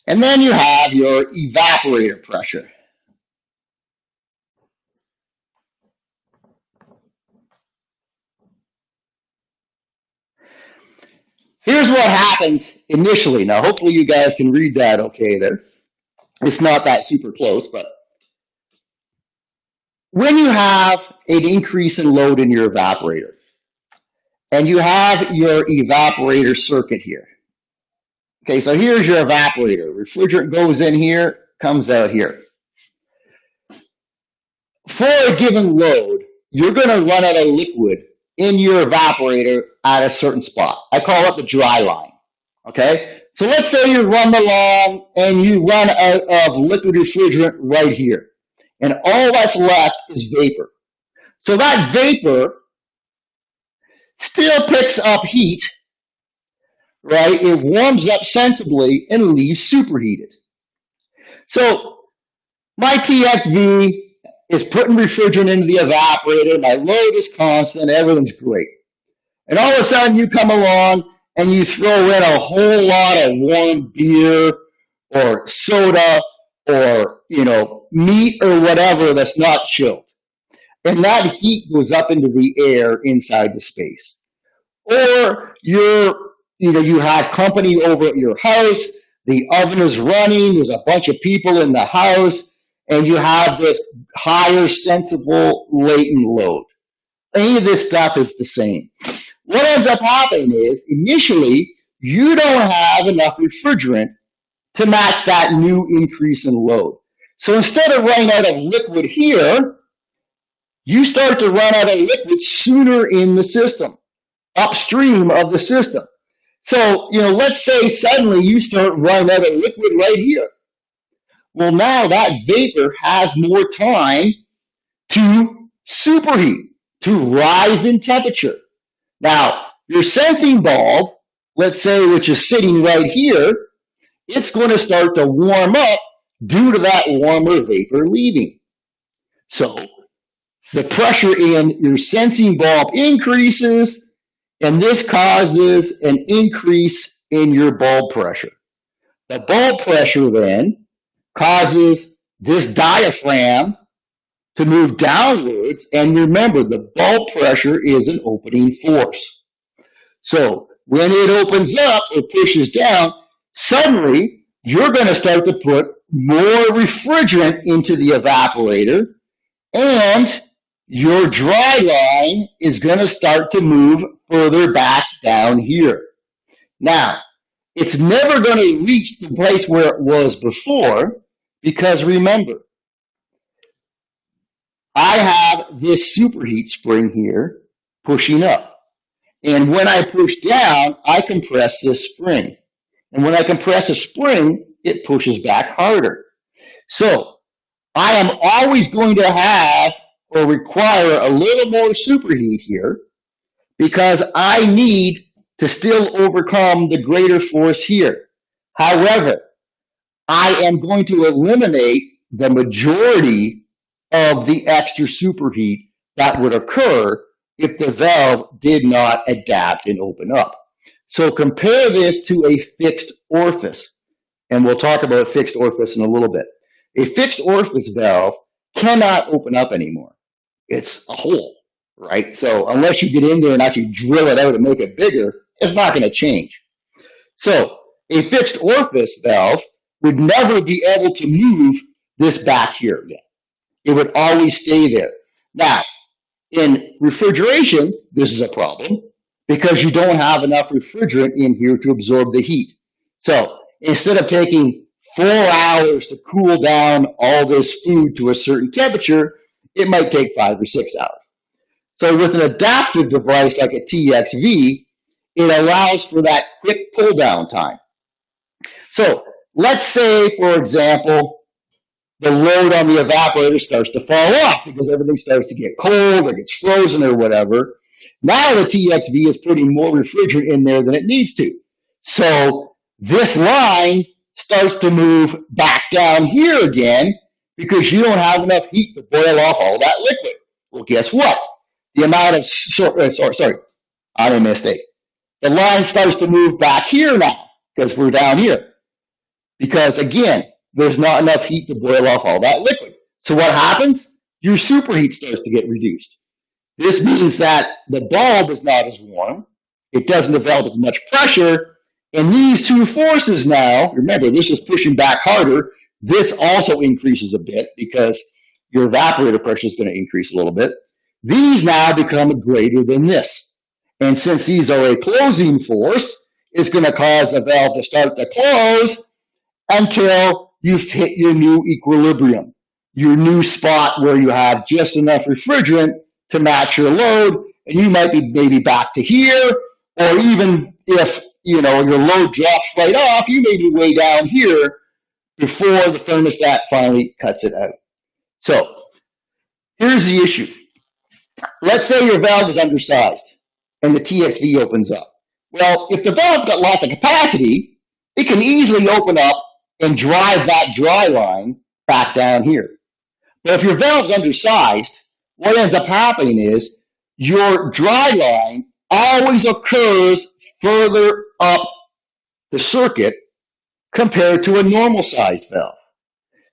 And then you have your evaporator pressure. Here's what happens initially. Now, hopefully you guys can read that okay there. It's not that super close, but when you have an increase in load in your evaporator, and you have your evaporator circuit here. Okay, so here's your evaporator. Refrigerant goes in here, comes out here. For a given load, you're going to run out of liquid in your evaporator at a certain spot. I call it the dry line. Okay, so let's say you run along and you run out of liquid refrigerant right here. And all that's left is vapor. So that vapor still picks up heat, right? It warms up sensibly and leaves superheated. So my TXV is putting refrigerant into the evaporator. My load is constant. Everything's great. And all of a sudden you come along and you throw in a whole lot of warm beer or soda or, meat or whatever that's not chilled. And that heat goes up into the air inside the space. Or you have company over at your house, the oven is running, there's a bunch of people in the house, and you have this higher sensible latent load. Any of this stuff is the same. What ends up happening is, initially, you don't have enough refrigerant to match that new increase in load. So instead of running out of liquid here, you start to run out of liquid sooner in the system, upstream of the system. So, let's say suddenly you start running out of liquid right here. Well, now that vapor has more time to superheat, to rise in temperature. Now, your sensing bulb, let's say, which is sitting right here, it's going to start to warm up due to that warmer vapor leaving. So, the pressure in your sensing bulb increases, and this causes an increase in your bulb pressure. The bulb pressure then causes this diaphragm to move downwards, and remember, the bulb pressure is an opening force. So when it opens up or pushes down, suddenly you're going to start to put more refrigerant into the evaporator, and your dry line is going to start to move further back down here. Now, it's never going to reach the place where it was before, because remember, I have this superheat spring here pushing up. And when I push down, I compress this spring. And when I compress a spring, it pushes back harder. So I am always going to have or require a little more superheat here because I need to still overcome the greater force here. However, I am going to eliminate the majority of the extra superheat that would occur if the valve did not adapt and open up. So compare this to a fixed orifice, and we'll talk about fixed orifice in a little bit. A fixed orifice valve cannot open up anymore. It's a hole, right? So unless you get in there and actually drill it out and make it bigger, it's not going to change. So a fixed orifice valve would never be able to move this back here again. It would always stay there. Now, in refrigeration, this is a problem because you don't have enough refrigerant in here to absorb the heat. So instead of taking 4 hours to cool down all this food to a certain temperature, it might take 5 or 6 hours. So with an adaptive device like a TXV, it allows for that quick pull down time. So let's say, for example, the load on the evaporator starts to fall off because everything starts to get cold or gets frozen or whatever. Now the TXV is putting more refrigerant in there than it needs to. So this line starts to move back down here again because you don't have enough heat to boil off all that liquid. Well, guess what? The amount of, I made a mistake. The line starts to move back here now because we're down here. Because again, there's not enough heat to boil off all that liquid. So what happens? Your superheat starts to get reduced. This means that the bulb is not as warm. It doesn't develop as much pressure. And these two forces now, remember, this is pushing back harder. This also increases a bit because your evaporator pressure is going to increase a little bit. These now become greater than this. And since these are a closing force, it's going to cause the valve to start to close until you've hit your new equilibrium, your new spot where you have just enough refrigerant to match your load, and you might be maybe back to here, or even if your load drops right off, you may be way down here before the thermostat finally cuts it out. So here's the issue. Let's say your valve is undersized and the TXV opens up. Well, if the valve's got lots of capacity, it can easily open up and drive that dry line back down here. But if your valve's undersized, what ends up happening is your dry line always occurs further up the circuit compared to a normal sized valve.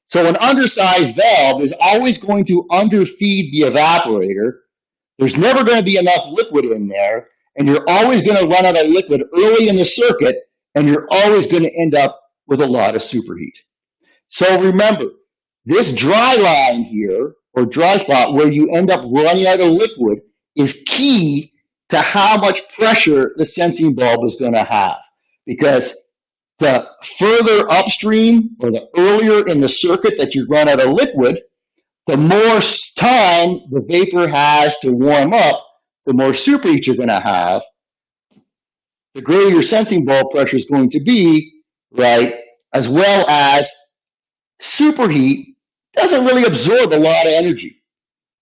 So an undersized valve is always going to underfeed the evaporator. There's never going to be enough liquid in there, and you're always going to run out of liquid early in the circuit, and you're always going to end up with a lot of superheat. So remember, this dry line here, or dry spot, where you end up running out of liquid, is key to how much pressure the sensing bulb is going to have. Because the further upstream, or the earlier in the circuit that you run out of liquid, the more time the vapor has to warm up, the more superheat you're going to have, the greater your sensing bulb pressure is going to be, right? As well as superheat doesn't really absorb a lot of energy.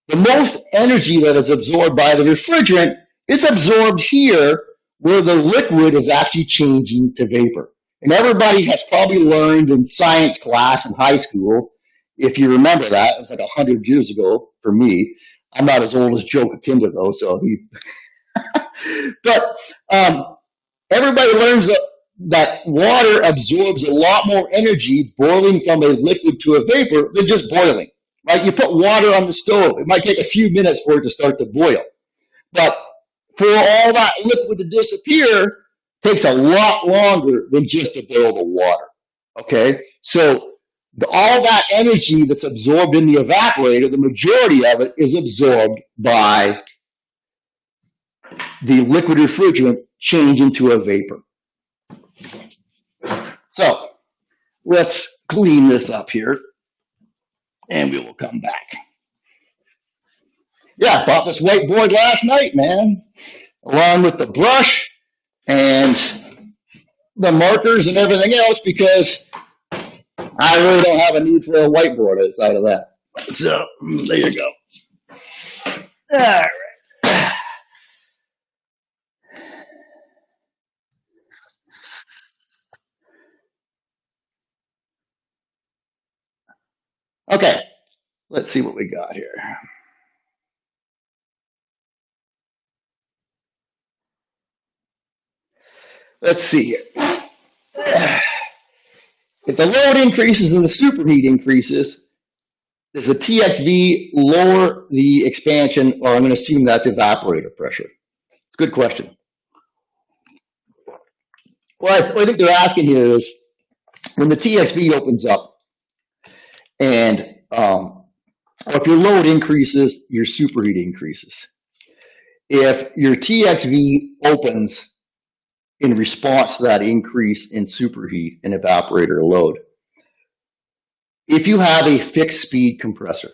The most energy that is absorbed by the refrigerant is absorbed here, where the liquid is actually changing to vapor. And everybody has probably learned in science class in high school, if you remember that, it was like 100 years ago for me. I'm not as old as Joe Kakinda though, so he. But everybody learns that water absorbs a lot more energy boiling from a liquid to a vapor than just boiling. Right? You put water on the stove, it might take a few minutes for it to start to boil. But for all that liquid to disappear, takes a lot longer than just to boil the water. Okay? So all that energy that's absorbed in the evaporator, the majority of it is absorbed by the liquid refrigerant changing to a vapor. So let's clean this up here, and we will come back. Yeah, I bought this whiteboard last night, man, along with the brush and the markers and everything else, because I really don't have a need for a whiteboard outside of that. So there you go. All right. Okay, let's see what we got here. Let's see here. If the load increases and the superheat increases, does the TXV lower the expansion, or I'm going to assume that's evaporator pressure? It's a good question. Well, I think they're asking here is, when the TXV opens up, and if your load increases, your superheat increases. If your TXV opens in response to that increase in superheat and evaporator load, if you have a fixed speed compressor,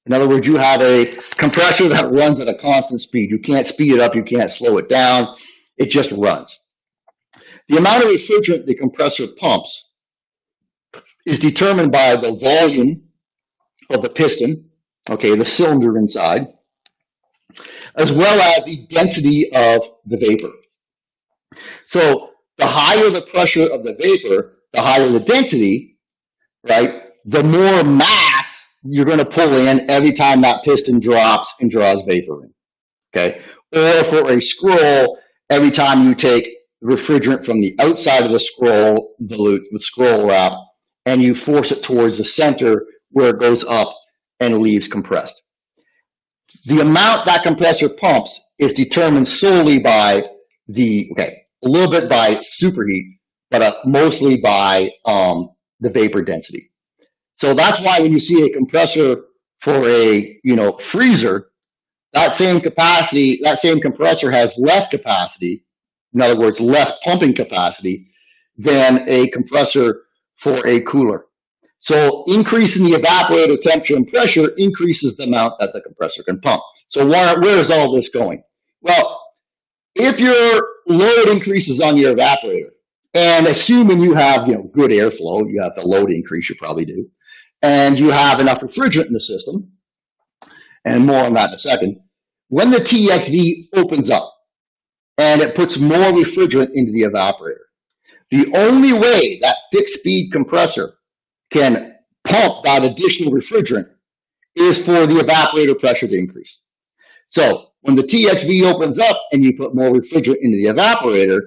in other words, you have a compressor that runs at a constant speed, you can't speed it up, you can't slow it down, it just runs. The amount of refrigerant the compressor pumps is determined by the volume of the piston, okay, the cylinder inside, as well as the density of the vapor. So the higher the pressure of the vapor, the higher the density, right? The more mass you're going to pull in every time that piston drops and draws vapor in, okay? Or for a scroll, every time you take refrigerant from the outside of the scroll, the scroll wrap, and you force it towards the center where it goes up and leaves compressed. The amount that compressor pumps is determined solely by a little bit by superheat, but mostly by the vapor density. So that's why when you see a compressor for a freezer, that same compressor has less capacity, in other words, less pumping capacity than a compressor for a cooler. So increasing the evaporator temperature and pressure increases the amount that the compressor can pump. So where is all this going? Well, if your load increases on your evaporator, and assuming you have good airflow, you have the load increase, you probably do, and you have enough refrigerant in the system, and more on that in a second, when the TXV opens up and it puts more refrigerant into the evaporator, the only way that fixed speed compressor can pump that additional refrigerant is for the evaporator pressure to increase. So when the TXV opens up and you put more refrigerant into the evaporator,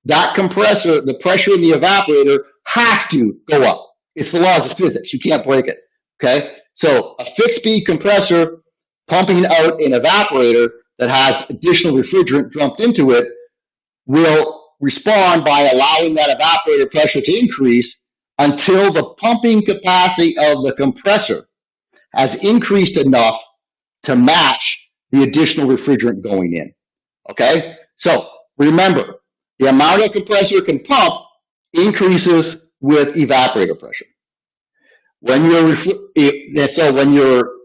that compressor, the pressure in the evaporator has to go up. It's the laws of physics. You can't break it. Okay? So a fixed speed compressor pumping out an evaporator that has additional refrigerant dumped into it will respond by allowing that evaporator pressure to increase until the pumping capacity of the compressor has increased enough to match the additional refrigerant going in. Okay? So remember, the amount a compressor can pump increases with evaporator pressure. When your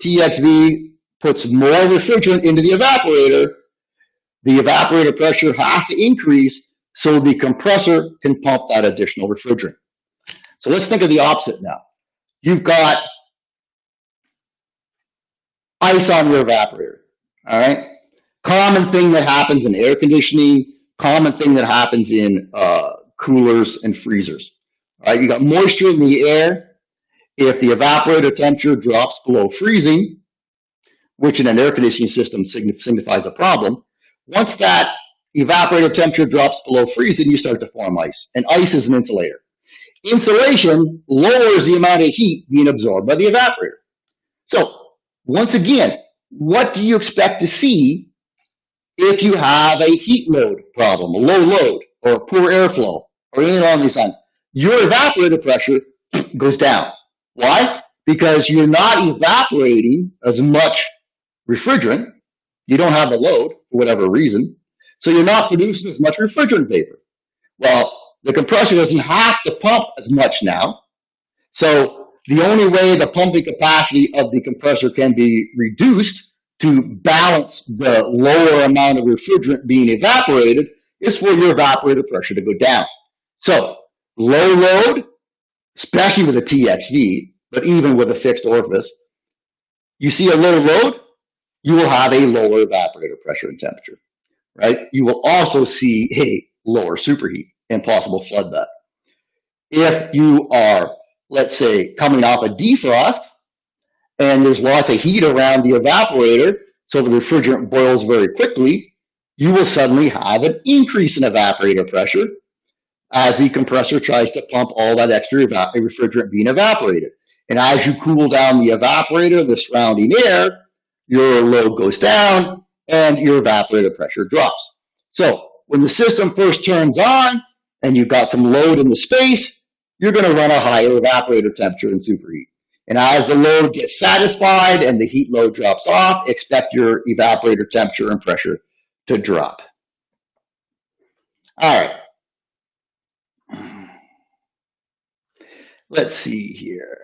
TXV puts more refrigerant into the evaporator pressure has to increase so the compressor can pump that additional refrigerant. So let's think of the opposite now. You've got ice on your evaporator, all right? Common thing that happens in air conditioning, common thing that happens in coolers and freezers. All right, you got moisture in the air. If the evaporator temperature drops below freezing, which in an air conditioning system signifies a problem, once that evaporator temperature drops below freezing, you start to form ice. And ice is an insulator. Insulation lowers the amount of heat being absorbed by the evaporator. So once again, what do you expect to see if you have a heat load problem, a low load, or poor airflow, or anything along these lines? Your evaporator pressure goes down. Why? Because you're not evaporating as much refrigerant. You don't have the load for whatever reason. So you're not producing as much refrigerant vapor. Well, the compressor doesn't have to pump as much now. So the only way the pumping capacity of the compressor can be reduced to balance the lower amount of refrigerant being evaporated is for your evaporator pressure to go down. So low load, especially with a TXV, but even with a fixed orifice, you see a low load, you will have a lower evaporator pressure and temperature, right? You will also see a lower superheat and possible flood back. If you are, let's say, coming off a defrost and there's lots of heat around the evaporator, so the refrigerant boils very quickly, you will suddenly have an increase in evaporator pressure as the compressor tries to pump all that extra refrigerant being evaporated. And as you cool down the evaporator, the surrounding air, your load goes down and your evaporator pressure drops. So when the system first turns on and you've got some load in the space, you're going to run a higher evaporator temperature and superheat. And as the load gets satisfied and the heat load drops off, expect your evaporator temperature and pressure to drop. All right. Let's see here.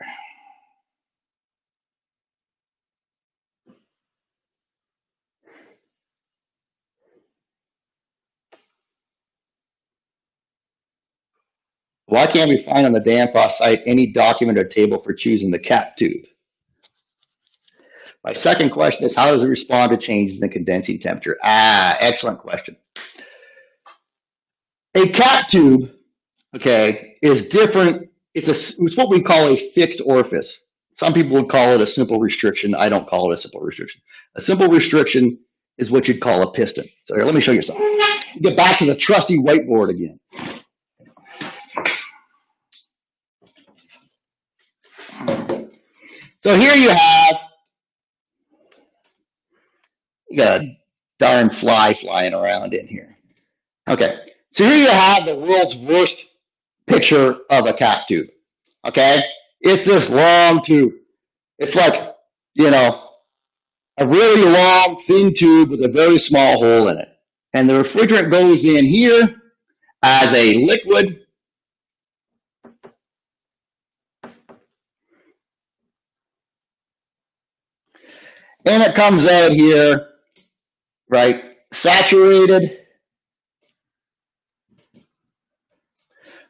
Why can't we find on the Danfoss site any document or table for choosing the cap tube? My second question is, how does it respond to changes in condensing temperature? Excellent question. A cap tube, okay, is different. It's what we call a fixed orifice. Some people would call it a simple restriction. I don't call it a simple restriction. A simple restriction is what you'd call a piston. So here, let me show you something. Get back to the trusty whiteboard again. So here you got a darn fly flying around in here. Okay, so here you have the world's worst picture of a cap tube. Okay, it's this long tube. It's like, you know, a really long, thin tube with a very small hole in it. And the refrigerant goes in here as a liquid. And it comes out here, right, saturated,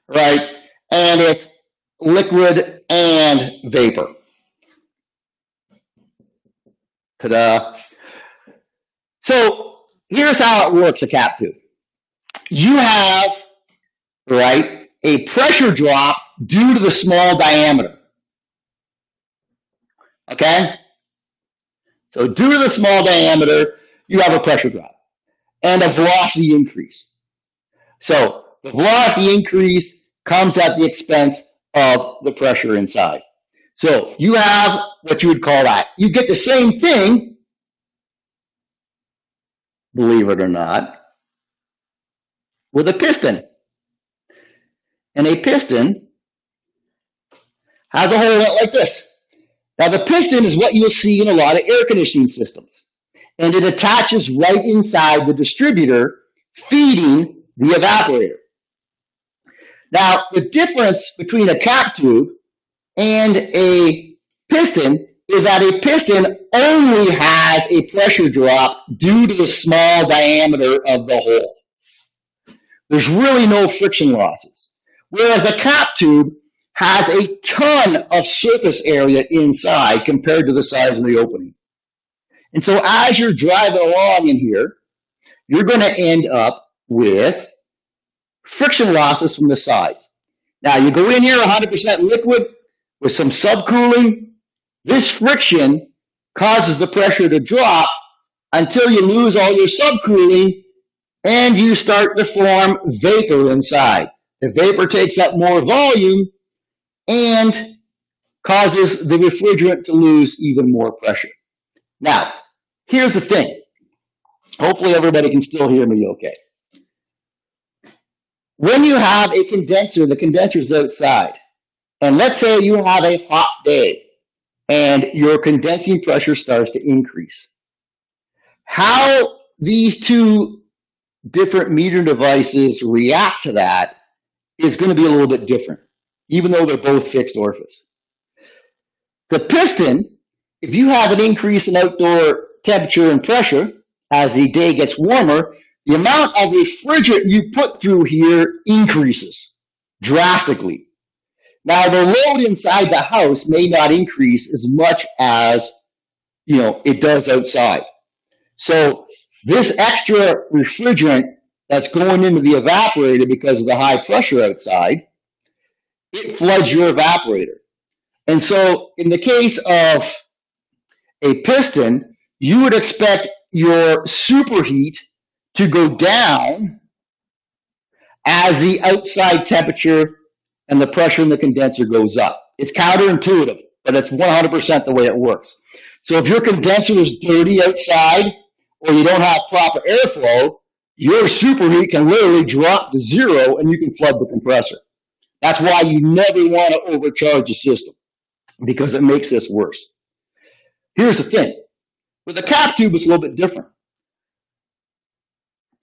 right, and it's liquid and vapor. Ta-da. So here's how it works, a cap tube. You have, right, a pressure drop due to the small diameter. Okay? So due to the small diameter, you have a pressure drop and a velocity increase. So the velocity increase comes at the expense of the pressure inside. So you have what you would call that. You get the same thing, believe it or not, with a piston. And a piston has a whole lot like this. Now the piston is what you'll see in a lot of air conditioning systems. And it attaches right inside the distributor, feeding the evaporator. Now the difference between a cap tube and a piston is that a piston only has a pressure drop due to the small diameter of the hole. There's really no friction losses. Whereas a cap tube has a ton of surface area inside compared to the size of the opening. And so as you're driving along in here, you're going to end up with friction losses from the sides. Now you go in here 100% liquid with some subcooling. This friction causes the pressure to drop until you lose all your subcooling and you start to form vapor inside. The vapor takes up more volume and causes the refrigerant to lose even more pressure. Now, here's the thing. Hopefully everybody can still hear me okay. When you have a condenser, the condenser's outside, and let's say you have a hot day and your condensing pressure starts to increase. How these two different meter devices react to that is going to be a little bit different, even though they're both fixed orifice. The piston, if you have an increase in outdoor temperature and pressure as the day gets warmer, the amount of refrigerant you put through here increases drastically. Now, the load inside the house may not increase as much as, it does outside. So this extra refrigerant that's going into the evaporator because of the high pressure outside, it floods your evaporator. And so in the case of a piston, you would expect your superheat to go down as the outside temperature and the pressure in the condenser goes up. It's counterintuitive, but it's 100% the way it works. So if your condenser is dirty outside or you don't have proper airflow, your superheat can literally drop to zero and you can flood the compressor. That's why you never want to overcharge the system, because it makes this worse. Here's the thing. With a cap tube, it's a little bit different.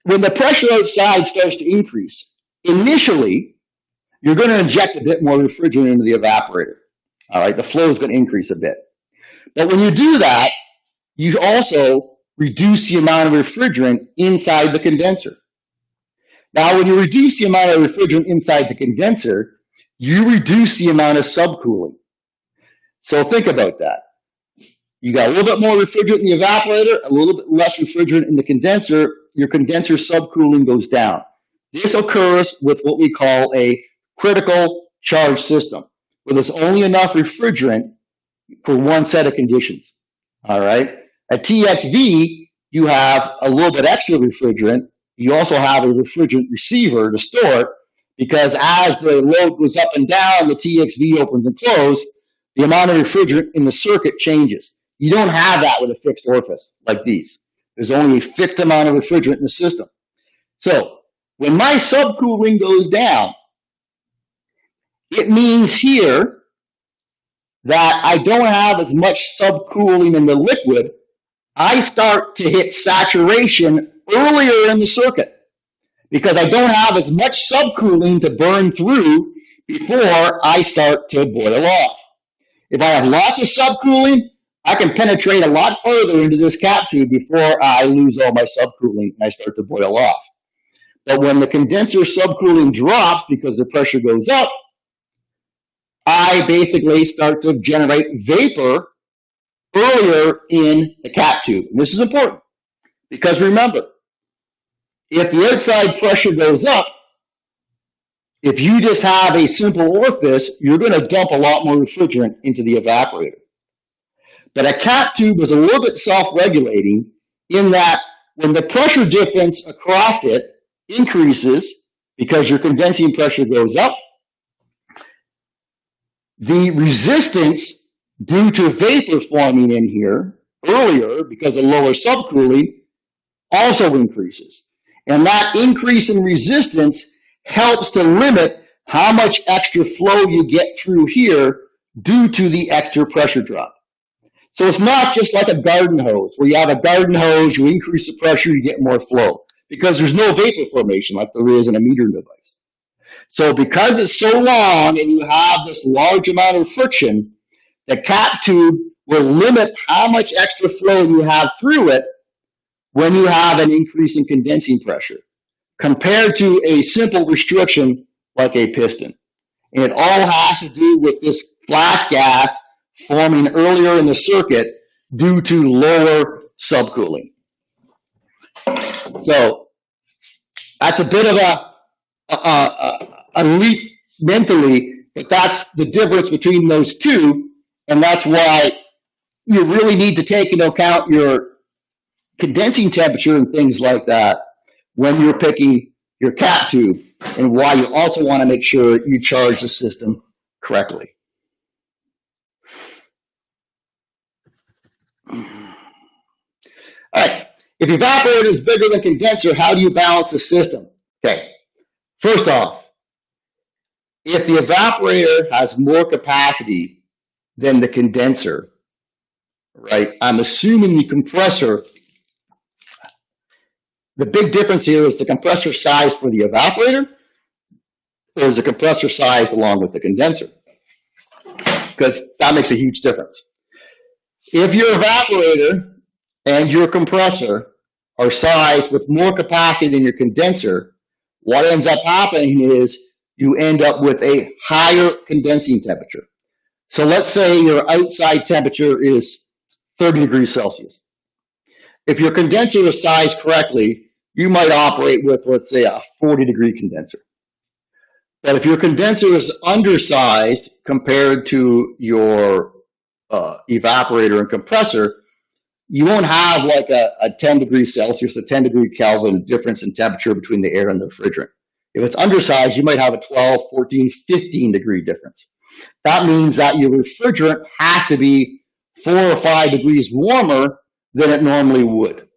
When the pressure outside starts to increase, initially, you're going to inject a bit more refrigerant into the evaporator. All right, the flow is going to increase a bit. But when you do that, you also reduce the amount of refrigerant inside the condenser. Now, when you reduce the amount of refrigerant inside the condenser, you reduce the amount of subcooling. So think about that. You got a little bit more refrigerant in the evaporator, a little bit less refrigerant in the condenser. Your condenser subcooling goes down. This occurs with what we call a critical charge system, where there's only enough refrigerant for one set of conditions. All right. At TXV, you have a little bit extra refrigerant. You also have a refrigerant receiver to store it, because as the load goes up and down, the TXV opens and closes, the amount of refrigerant in the circuit changes. You don't have that with a fixed orifice like these. There's only a fixed amount of refrigerant in the system. So when my subcooling goes down, it means here that I don't have as much subcooling in the liquid. I start to hit saturation earlier in the circuit because I don't have as much subcooling to burn through before I start to boil off. If I have lots of subcooling, I can penetrate a lot further into this cap tube before I lose all my subcooling and I start to boil off. But when the condenser subcooling drops because the pressure goes up, I basically start to generate vapor earlier in the cap tube. And this is important because remember, if the outside pressure goes up, if you just have a simple orifice, you're going to dump a lot more refrigerant into the evaporator. But a cap tube is a little bit self-regulating in that when the pressure difference across it increases because your condensing pressure goes up, the resistance due to vapor forming in here earlier because of lower subcooling also increases. And that increase in resistance helps to limit how much extra flow you get through here due to the extra pressure drop. So it's not just like a garden hose where you have a garden hose, you increase the pressure, you get more flow because there's no vapor formation like there is in a metering device. So because it's so long and you have this large amount of friction, the cap tube will limit how much extra flow you have through it when you have an increase in condensing pressure compared to a simple restriction like a piston. And it all has to do with this flash gas forming earlier in the circuit due to lower subcooling. So that's a bit of a leap mentally, but that's the difference between those two, and that's why you really need to take into account your condensing temperature and things like that when you're picking your cap tube, and why you also want to make sure you charge the system correctly. All right, if evaporator is bigger than condenser, how do you balance the system? Okay, first off, if the evaporator has more capacity than the condenser, right, I'm assuming the compressor, the big difference here is the compressor size for the evaporator or is the compressor size along with the condenser? Because that makes a huge difference. If your evaporator and your compressor are sized with more capacity than your condenser, what ends up happening is you end up with a higher condensing temperature. So let's say your outside temperature is 30 degrees Celsius. If your condenser is sized correctly, you might operate with, let's say, a 40-degree condenser. But if your condenser is undersized compared to your evaporator and compressor, you won't have like a 10 degrees Celsius, a 10 degree Kelvin difference in temperature between the air and the refrigerant. If it's undersized, you might have a 12, 14, 15 degree difference. That means that your refrigerant has to be 4 or 5 degrees warmer than it normally would.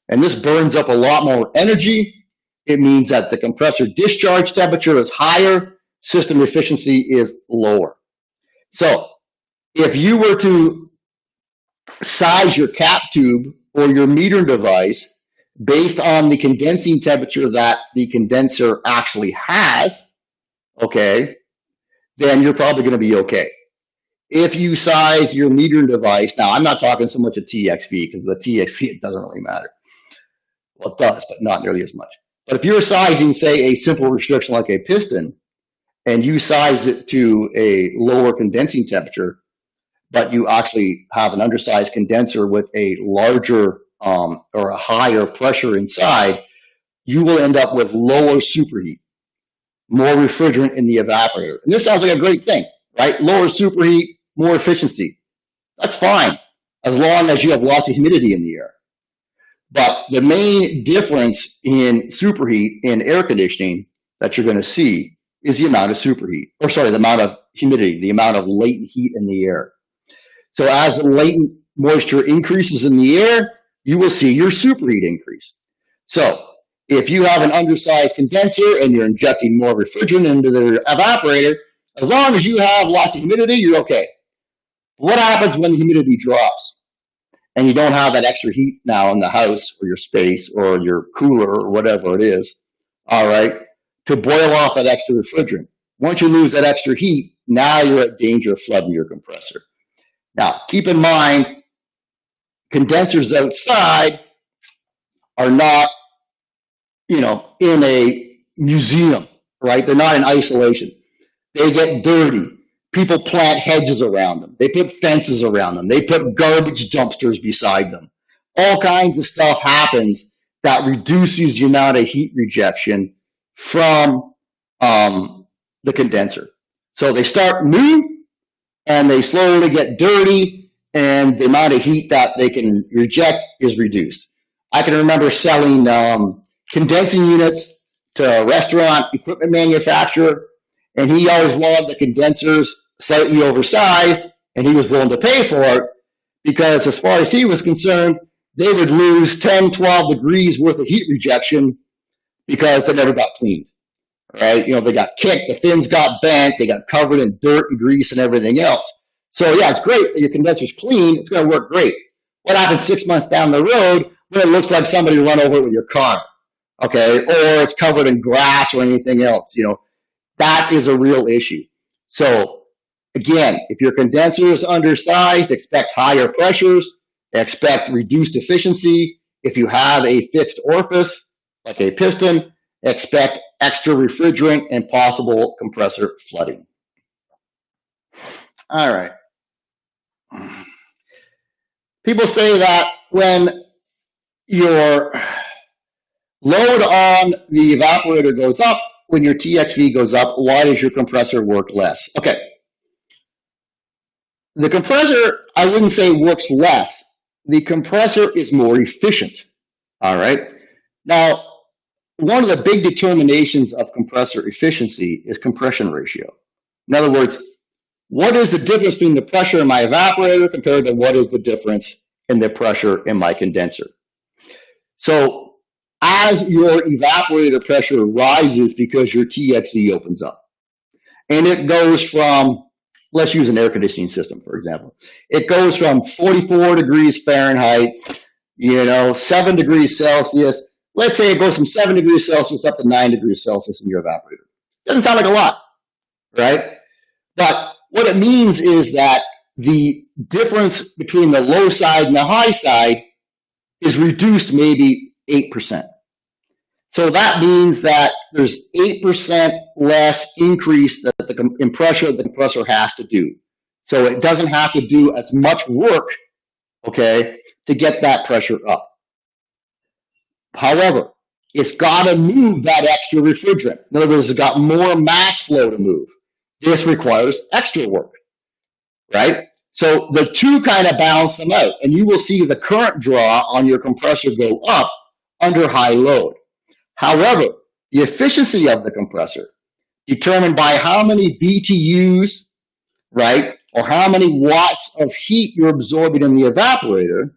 And this burns up a lot more energy. It means that the compressor discharge temperature is higher, system efficiency is lower. So if you were to size your cap tube or your metering device based on the condensing temperature that the condenser actually has, okay, then you're probably going to be okay. If you size your metering device, now I'm not talking so much a TXV because the TXV, it doesn't really matter. Well, it does, but not nearly as much. But if you're sizing, say, a simple restriction like a piston, and you size it to a lower condensing temperature, but you actually have an undersized condenser with a larger or a higher pressure inside, you will end up with lower superheat, more refrigerant in the evaporator. And this sounds like a great thing, right? Lower superheat, more efficiency. That's fine, as long as you have lots of humidity in the air. But the main difference in superheat in air conditioning that you're going to see is the amount of superheat, or sorry, the amount of humidity, the amount of latent heat in the air. So as the latent moisture increases in the air, you will see your superheat increase. So if you have an undersized condenser and you're injecting more refrigerant into the evaporator, as long as you have lots of humidity, you're okay. What happens when the humidity drops and you don't have that extra heat now in the house or your space or your cooler or whatever it is, all right, to boil off that extra refrigerant? Once you lose that extra heat, now you're at danger of flooding your compressor. Now, keep in mind, condensers outside are not, in a museum, right? They're not in isolation. They get dirty. People plant hedges around them. They put fences around them. They put garbage dumpsters beside them. All kinds of stuff happens that reduces the amount of heat rejection from the condenser. So they start new and they slowly get dirty and the amount of heat that they can reject is reduced. I can remember selling condensing units to a restaurant equipment manufacturer, and he always wanted the condensers slightly oversized, and he was willing to pay for it because as far as he was concerned, they would lose 10, 12 degrees worth of heat rejection because they never got cleaned, right? You know, they got kicked, the fins got bent, they got covered in dirt and grease and everything else. So yeah, it's great that your condenser's clean, it's gonna work great. What happens 6 months down the road when it looks like somebody run over it with your car, okay? Or it's covered in grass or anything else, you know, that is a real issue. So again, if your condenser is undersized, expect higher pressures, expect reduced efficiency. If you have a fixed orifice, like a piston, expect extra refrigerant and possible compressor flooding. All right. People say that when your load on the evaporator goes up, when your TXV goes up, why does your compressor work less? Okay. The compressor, I wouldn't say works less. The compressor is more efficient. All right. Now, one of the big determinations of compressor efficiency is compression ratio. In other words, what is the difference between the pressure in my evaporator compared to what is the difference in the pressure in my condenser? So as your evaporator pressure rises because your TXV opens up, and it goes from, let's use an air conditioning system, for example. It goes from 44 degrees Fahrenheit, 7 degrees Celsius. Let's say it goes from 7 degrees Celsius up to 9 degrees Celsius in your evaporator. Doesn't sound like a lot, right? But what it means is that the difference between the low side and the high side is reduced maybe 8%. So that means that there's 8% less increase that the compressor has to do. So it doesn't have to do as much work, okay, to get that pressure up. However, it's got to move that extra refrigerant. In other words, it's got more mass flow to move. This requires extra work, right? So the two kind of balance them out, and you will see the current draw on your compressor go up under high load. However, the efficiency of the compressor, determined by how many BTUs, right, or how many watts of heat you're absorbing in the evaporator,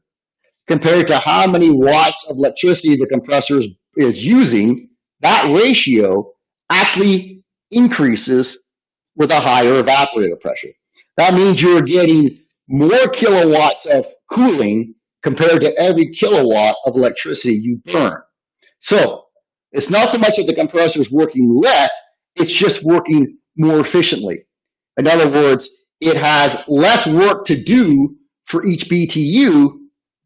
compared to how many watts of electricity the compressor is using, that ratio actually increases with a higher evaporator pressure. That means you're getting more kilowatts of cooling compared to every kilowatt of electricity you burn. So it's not so much that the compressor is working less, it's just working more efficiently. In other words, it has less work to do for each BTU,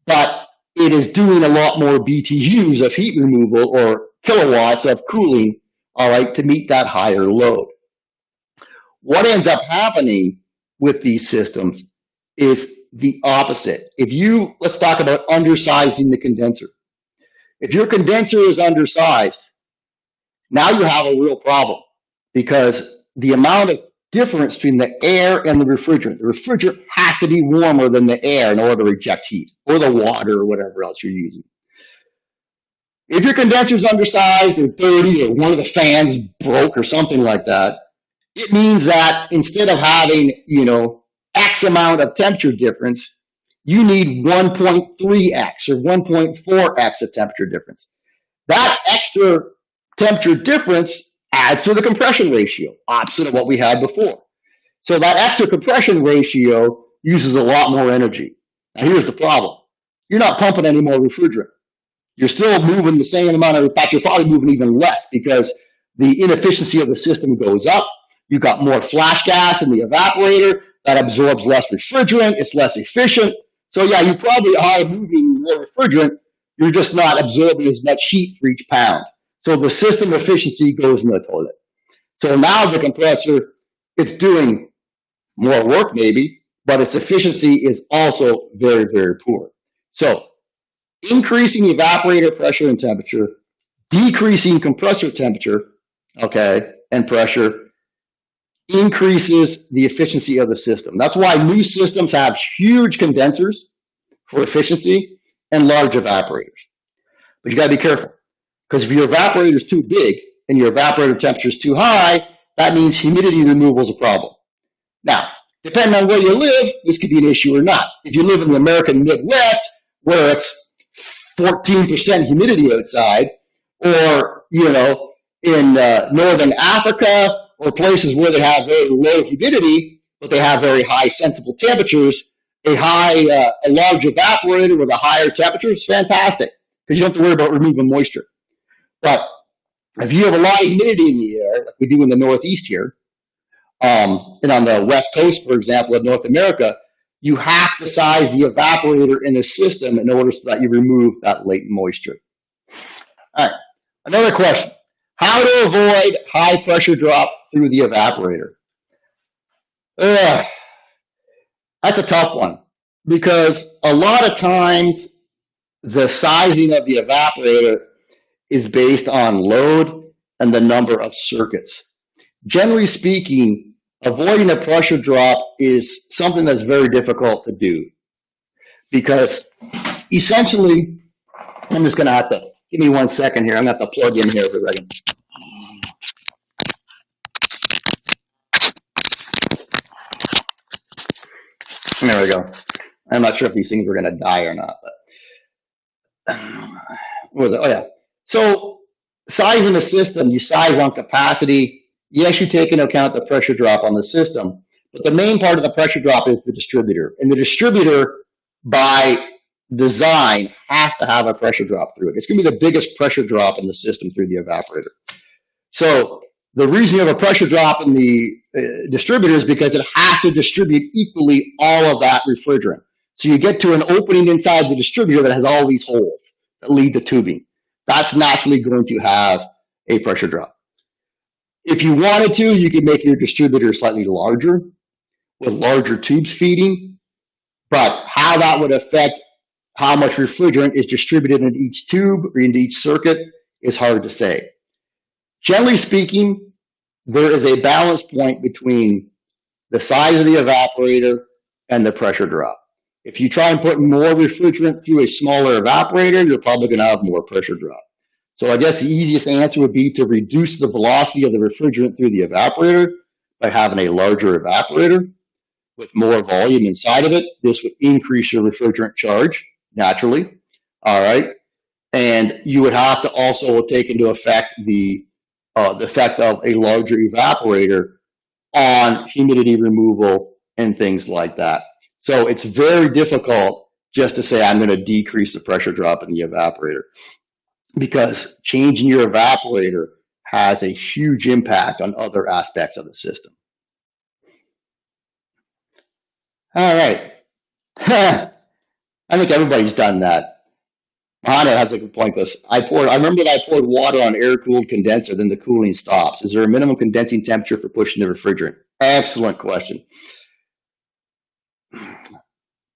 but it is doing a lot more BTUs of heat removal or kilowatts of cooling, all right, to meet that higher load. What ends up happening with these systems is the opposite. Let's talk about undersizing the condenser. If your condenser is undersized, now you have a real problem because the amount of difference between the air and the refrigerant has to be warmer than the air in order to reject heat, or the water or whatever else you're using. If your condenser is undersized or dirty or one of the fans broke or something like that, it means that instead of having, X amount of temperature difference, you need 1.3x or 1.4x of temperature difference. That extra temperature difference adds to the compression ratio, opposite of what we had before. So that extra compression ratio uses a lot more energy. Now here's the problem. You're not pumping any more refrigerant. You're still moving the same amount in fact, you're probably moving even less because the inefficiency of the system goes up. You've got more flash gas in the evaporator that absorbs less refrigerant. It's less efficient. So yeah, you probably are moving more refrigerant. You're just not absorbing as much heat for each pound. So the system efficiency goes in the toilet. So now the compressor, it's doing more work maybe, but its efficiency is also very, very poor. So increasing evaporator pressure and temperature, decreasing compressor temperature, okay, and pressure, increases the efficiency of the system. That's why new systems have huge condensers for efficiency and large evaporators. But you got to be careful, because if your evaporator is too big and your evaporator temperature is too high, that means humidity removal is a problem. Now, depending on where you live, this could be an issue or not. If you live in the American Midwest, where it's 14% humidity outside, or, in northern Africa, or places where they have very low humidity, but they have very high sensible temperatures, a large evaporator with a higher temperature is fantastic, because you don't have to worry about removing moisture. But if you have a lot of humidity in the air, like we do in the Northeast here, and on the West Coast, for example, of North America, you have to size the evaporator in the system in order so that you remove that latent moisture. All right, another question. How to avoid high pressure drop through the evaporator? That's a tough one, because a lot of times the sizing of the evaporator is based on load and the number of circuits. Generally speaking, avoiding a pressure drop is something that's very difficult to do, because essentially, I'm just going to have to, give me 1 second here. I'm going to have to plug in here for a second. There we go. I'm not sure if these things are going to die or not, but what was it? Oh yeah. So sizing the system, you size on capacity. Yes, you take into account the pressure drop on the system, but the main part of the pressure drop is the distributor. And the distributor, by design, has to have a pressure drop through it. It's going to be the biggest pressure drop in the system through the evaporator. So the reason you have a pressure drop in the distributor is because it has to distribute equally all of that refrigerant. So you get to an opening inside the distributor that has all these holes that lead to tubing. That's naturally going to have a pressure drop. If you wanted to, you could make your distributor slightly larger with larger tubes feeding, but how that would affect how much refrigerant is distributed into each tube or into each circuit is hard to say. Generally speaking, there is a balance point between the size of the evaporator and the pressure drop. If you try and put more refrigerant through a smaller evaporator, you're probably going to have more pressure drop. So I guess the easiest answer would be to reduce the velocity of the refrigerant through the evaporator by having a larger evaporator with more volume inside of it. This would increase your refrigerant charge naturally. All right. And you would have to also take into effect the effect of a larger evaporator on humidity removal and things like that. So it's very difficult just to say I'm going to decrease the pressure drop in the evaporator, because changing your evaporator has a huge impact on other aspects of the system. All right. I think everybody's done that. Hannah has a good point. I remember that I poured water on air-cooled condenser, then the cooling stops. Is there a minimum condensing temperature for pushing the refrigerant? Excellent question.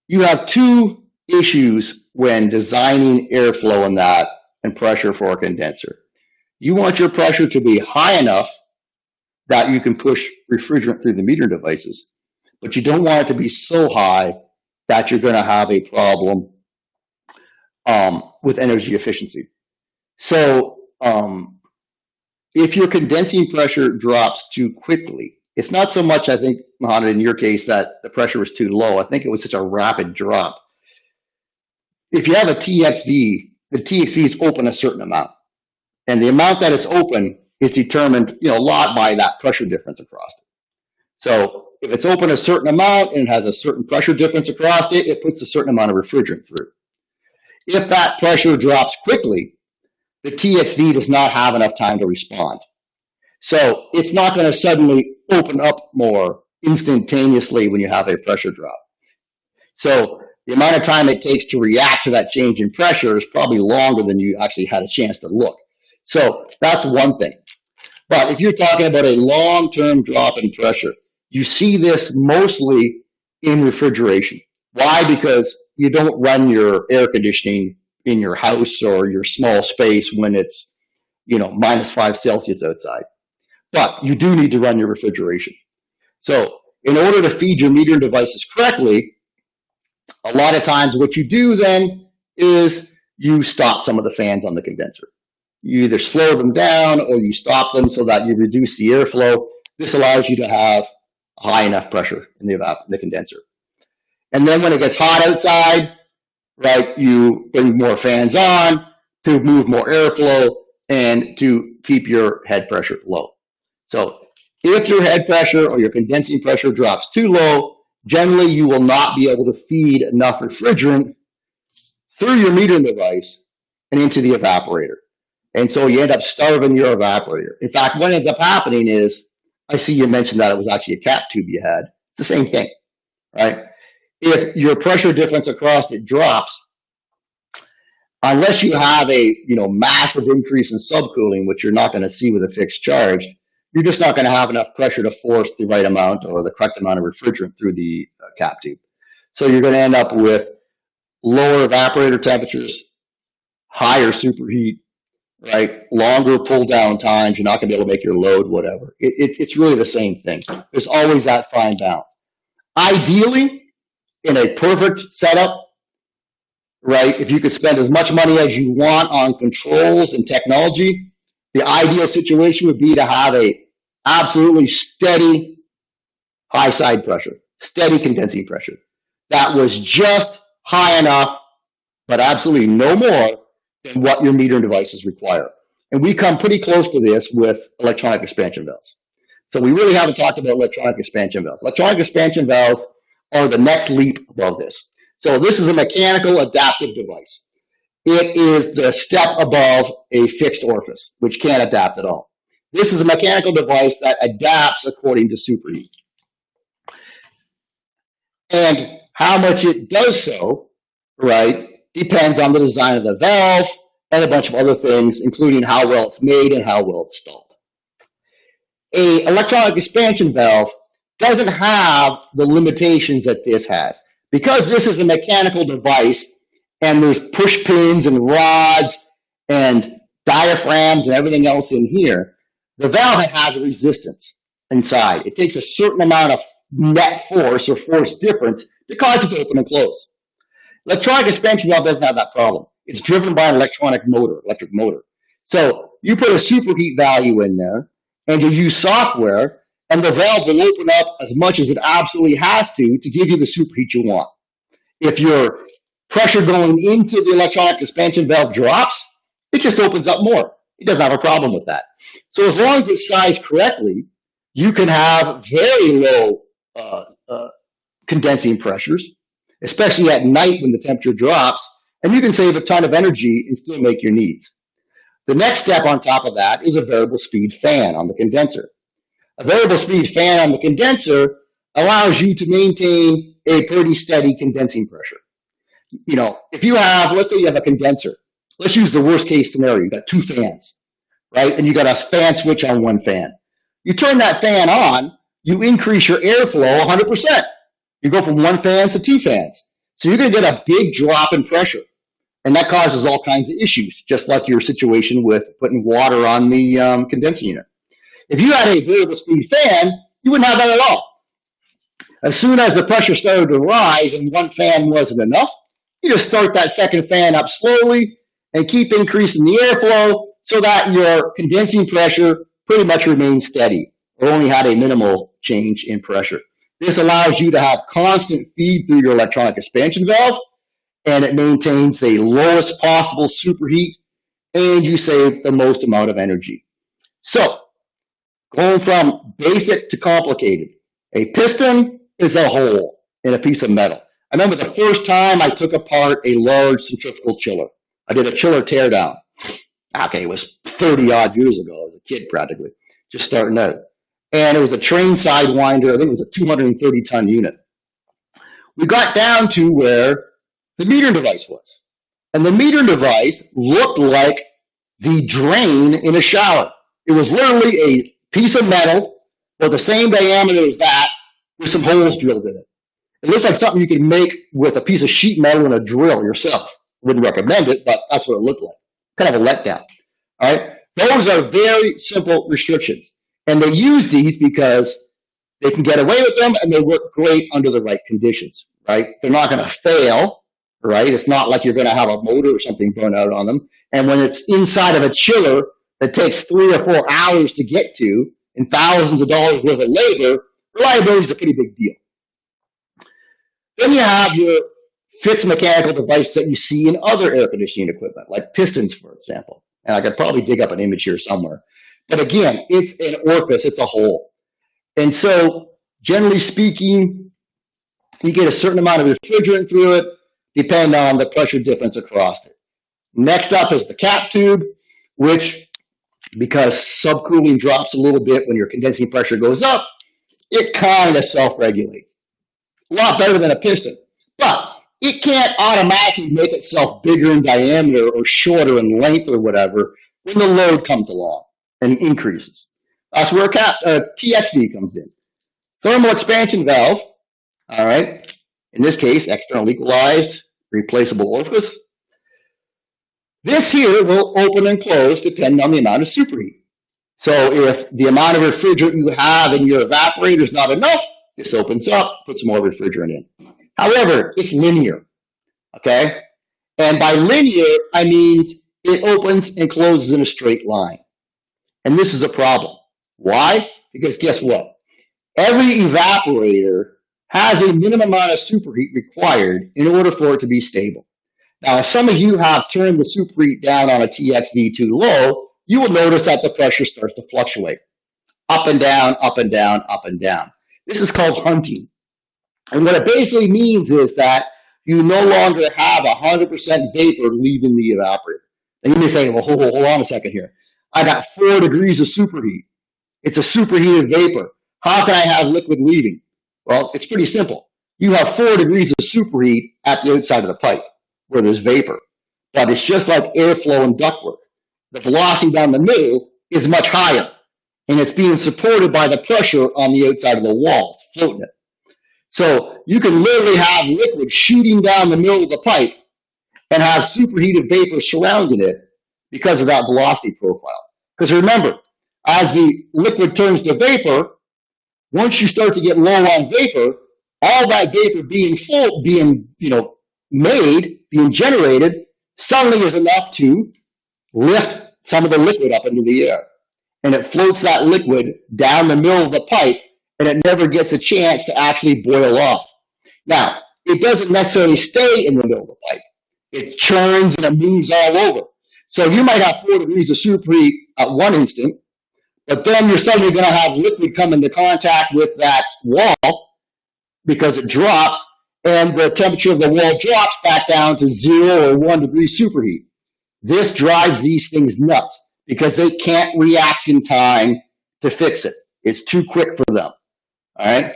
You have two issues when designing airflow in that and pressure for a condenser. You want your pressure to be high enough that you can push refrigerant through the metering devices, but you don't want it to be so high that you're going to have a problem with energy efficiency. So if your condensing pressure drops too quickly, it's not so much, I think, Mohammed, in your case, that the pressure was too low. I think it was such a rapid drop. If you have a TXV, the TXV is open a certain amount, and the amount that it's open is determined, a lot by that pressure difference across it. So if it's open a certain amount and has a certain pressure difference across it, it puts a certain amount of refrigerant through. If that pressure drops quickly, the TXV does not have enough time to respond. So it's not going to suddenly open up more instantaneously when you have a pressure drop. So the amount of time it takes to react to that change in pressure is probably longer than you actually had a chance to look. So that's one thing. But if you're talking about a long-term drop in pressure, you see this mostly in refrigeration. Why? Because you don't run your air conditioning in your house or your small space when it's, -5 Celsius outside. But you do need to run your refrigeration. So in order to feed your metering devices correctly, a lot of times what you do then is you stop some of the fans on the condenser. You either slow them down or you stop them so that you reduce the airflow. This allows you to have high enough pressure in the condenser. And then when it gets hot outside, right, you bring more fans on to move more airflow and to keep your head pressure low. So if your head pressure or your condensing pressure drops too low, generally you will not be able to feed enough refrigerant through your metering device and into the evaporator. And so you end up starving your evaporator. In fact, what ends up happening is, I see you mentioned that it was actually a cap tube you had. It's the same thing, right? If your pressure difference across it drops, unless you have a massive increase in subcooling, which you're not going to see with a fixed charge, you're just not going to have enough pressure to force the right amount or the correct amount of refrigerant through the cap tube. So you're going to end up with lower evaporator temperatures, higher superheat, right? Longer pull down times. You're not going to be able to make your load, whatever. It's really the same thing. There's always that fine balance. Ideally, in a perfect setup, right, if you could spend as much money as you want on controls and technology, the ideal situation would be to have a absolutely steady high side pressure, steady condensing pressure that was just high enough, but absolutely no more than what your metering devices require. And we come pretty close to this with electronic expansion valves. So we really haven't talked about electronic expansion valves. Electronic expansion valves are the next leap above this. So this is a mechanical adaptive device. It is the step above a fixed orifice, which can't adapt at all. This is a mechanical device that adapts according to superheat. And how much it does so, right, depends on the design of the valve and a bunch of other things, including how well it's made and how well it's installed. A electronic expansion valve doesn't have the limitations that this has. Because this is a mechanical device and there's push pins and rods and diaphragms and everything else in here, the valve has a resistance inside. It takes a certain amount of net force or force difference to cause it to open and close. Electronic expansion valve doesn't have that problem. It's driven by an electric motor. So you put a superheat value in there and you use software, and the valve will open up as much as it absolutely has to give you the superheat you want. If your pressure going into the electronic expansion valve drops, it just opens up more. It doesn't have a problem with that. So as long as it's sized correctly, you can have very low condensing pressures, especially at night when the temperature drops, and you can save a ton of energy and still make your needs. The next step on top of that is a variable speed fan on the condenser. A variable speed fan on the condenser allows you to maintain a pretty steady condensing pressure. If you have, let's say you have a condenser, let's use the worst case scenario. You got two fans, right? And you got a fan switch on one fan. You turn that fan on, you increase your airflow 100%. You go from one fan to two fans. So you're going to get a big drop in pressure. And that causes all kinds of issues, just like your situation with putting water on the condensing unit. If you had a variable speed fan, you wouldn't have that at all. As soon as the pressure started to rise and one fan wasn't enough, you just start that second fan up slowly and keep increasing the airflow so that your condensing pressure pretty much remains steady or only had a minimal change in pressure. This allows you to have constant feed through your electronic expansion valve, and it maintains the lowest possible superheat, and you save the most amount of energy. So, going from basic to complicated, a piston is a hole in a piece of metal. I remember the first time I took apart a large centrifugal chiller. I did a chiller teardown. Okay, it was 30 odd years ago. I was a kid practically, just starting out. And it was a train sidewinder. I think it was a 230 ton unit. We got down to where the metering device was. And the metering device looked like the drain in a shower. It was literally a piece of metal with the same diameter as that with some holes drilled in it. It looks like something you could make with a piece of sheet metal and a drill yourself. Wouldn't recommend it, but that's what it looked like. Kind of a letdown. All right. Those are very simple restrictions. And they use these because They can get away with them, and they work great under the right conditions, right? They're not going to fail, right? It's not like you're going to have a motor or something burn out on them. And when it's inside of a chiller that takes 3 or 4 hours to get to and thousands of dollars worth of labor, reliability is a pretty big deal. Then you have your fixed mechanical devices that you see in other air conditioning equipment, like pistons, for example. And I could probably dig up an image here somewhere. But again, it's an orifice, it's a hole. And so, generally speaking, you get a certain amount of refrigerant through it, depending on the pressure difference across it. Next up is the cap tube, which, because subcooling drops a little bit when your condensing pressure goes up, it kind of self-regulates. A lot better than a piston. But it can't automatically make itself bigger in diameter or shorter in length or whatever when the load comes along and increases. That's where a TXV comes in. Thermal expansion valve, all right, in this case, external equalized, replaceable orifice. This here will open and close depending on the amount of superheat. So if the amount of refrigerant you have in your evaporator is not enough, this opens up, puts more refrigerant in. However, it's linear, okay? And by linear, I mean it opens and closes in a straight line. And this is a problem. Why? Because guess what? Every evaporator has a minimum amount of superheat required in order for it to be stable. Now, if some of you have turned the superheat down on a TXV too low, you will notice that the pressure starts to fluctuate. Up and down, up and down, up and down. This is called hunting. And what it basically means is that you no longer have 100% vapor leaving the evaporator. And you may say, well, hold on a second here. I got 4 degrees of superheat. It's a superheated vapor. How can I have liquid leaving? Well, it's pretty simple. You have 4 degrees of superheat at the outside of the pipe where there's vapor. But it's just like airflow and ductwork. The velocity down the middle is much higher, and it's being supported by the pressure on the outside of the walls, floating it. So you can literally have liquid shooting down the middle of the pipe and have superheated vapor surrounding it because of that velocity profile. Because remember, as the liquid turns to vapor, once you start to get low on vapor, all that vapor being generated, suddenly is enough to lift some of the liquid up into the air. And it floats that liquid down the middle of the pipe, and it never gets a chance to actually boil off. Now, it doesn't necessarily stay in the middle of the pipe. It churns and it moves all over. So you might have 4 degrees of superheat at one instant, but then you're suddenly going to have liquid come into contact with that wall because it drops, and the temperature of the wall drops back down to 0 or 1 degree superheat. This drives these things nuts because they can't react in time to fix it. It's too quick for them. All right?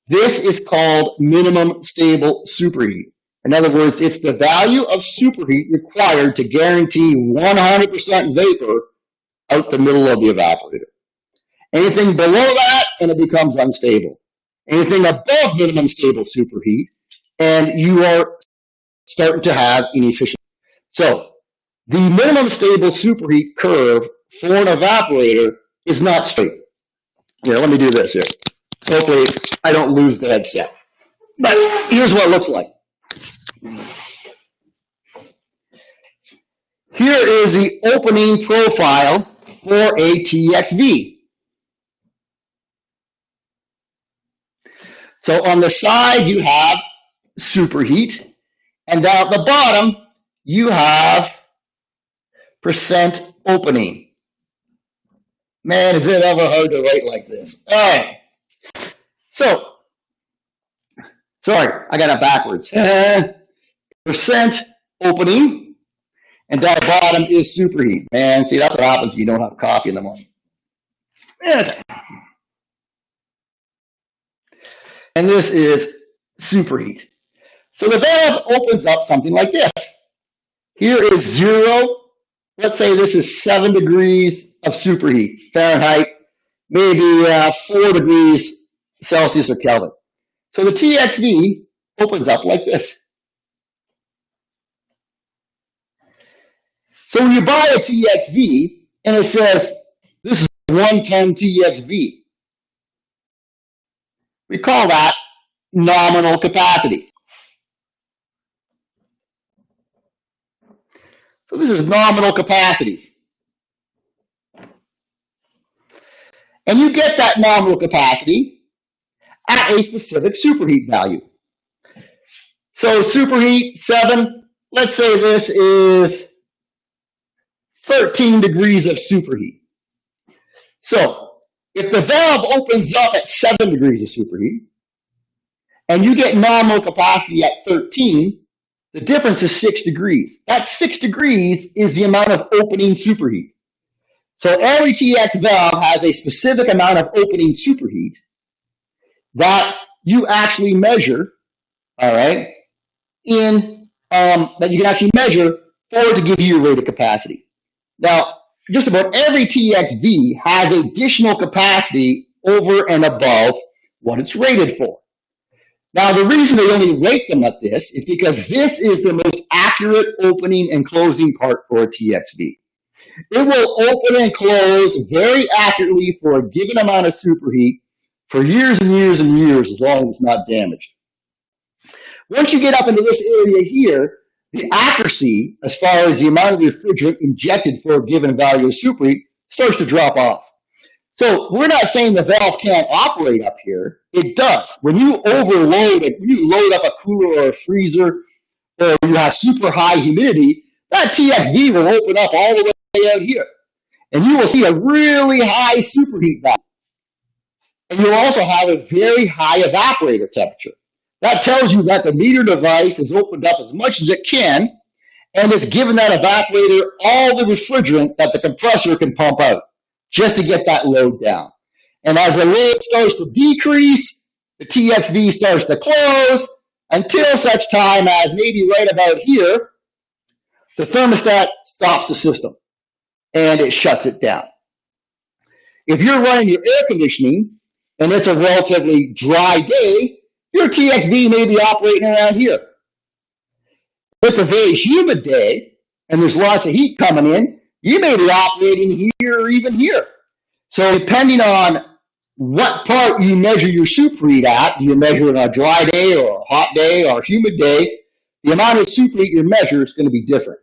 This is called minimum stable superheat. In other words, it's the value of superheat required to guarantee 100% vapor out the middle of the evaporator. Anything below that, and it becomes unstable. Anything above minimum stable superheat, and you are starting to have inefficiency. So the minimum stable superheat curve for an evaporator is not straight. Here, let me do this here. Hopefully I don't lose the headset. But here's what it looks like. Here is the opening profile for a TXV. So on the side you have superheat, and down at the bottom you have percent opening. Man, is it ever hard to write like this. All right. So, sorry, I got it backwards. Percent opening, and down the bottom is superheat. Man, see, that's what happens if you don't have coffee in the morning. Okay. And this is superheat. So the valve opens up something like this. Here is 0. Let's say this is 7 degrees of superheat, Fahrenheit, maybe 4 degrees Celsius or Kelvin. So the TXV opens up like this. So when you buy a TXV and it says, this is a 1-ton TXV, We call that nominal capacity. So this is nominal capacity. And you get that nominal capacity at a specific superheat value. So superheat 7, let's say this is 13 degrees of superheat. So if the valve opens up at 7 degrees of superheat and you get nominal capacity at 13, the difference is 6 degrees. That 6 degrees is the amount of opening superheat. So every TX valve has a specific amount of opening superheat that you actually measure, all right, that you can actually measure for it to give you your rated capacity. Now, just about every TXV has additional capacity over and above what it's rated for. Now, the reason they only rate them at this is because this is the most accurate opening and closing part for a TXV. It will open and close very accurately for a given amount of superheat for years and years and years, as long as it's not damaged. Once you get up into this area here, the accuracy, as far as the amount of refrigerant injected for a given value of superheat, starts to drop off. So we're not saying the valve can't operate up here. It does. When you overload it, when you load up a cooler or a freezer, or you have super high humidity, that TXV will open up all the way out here. And you will see a really high superheat value. And you'll also have a very high evaporator temperature. That tells you that the meter device is opened up as much as it can, and it's given that evaporator all the refrigerant that the compressor can pump out just to get that load down. And as the load starts to decrease, the TXV starts to close until such time as maybe right about here, the thermostat stops the system and it shuts it down. If you're running your air conditioning and it's a relatively dry day, your TXV may be operating around here. If it's a very humid day and there's lots of heat coming in, you may be operating here or even here. So depending on what part you measure your superheat at, you measure it on a dry day or a hot day or a humid day, the amount of superheat you measure is going to be different.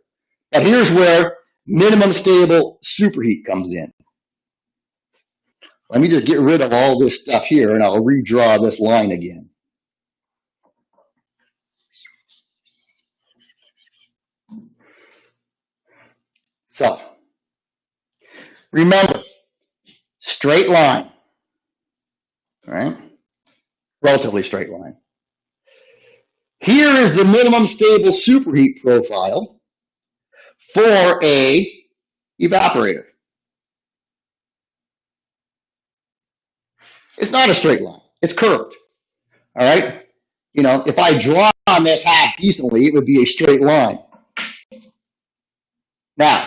But here's where minimum stable superheat comes in. Let me just get rid of all this stuff here and I'll redraw this line again. So, remember, straight line, right? Relatively straight line. Here is the minimum stable superheat profile for a evaporator. It's not a straight line. It's curved, all right? You know, if I draw on this half decently, it would be a straight line. Now,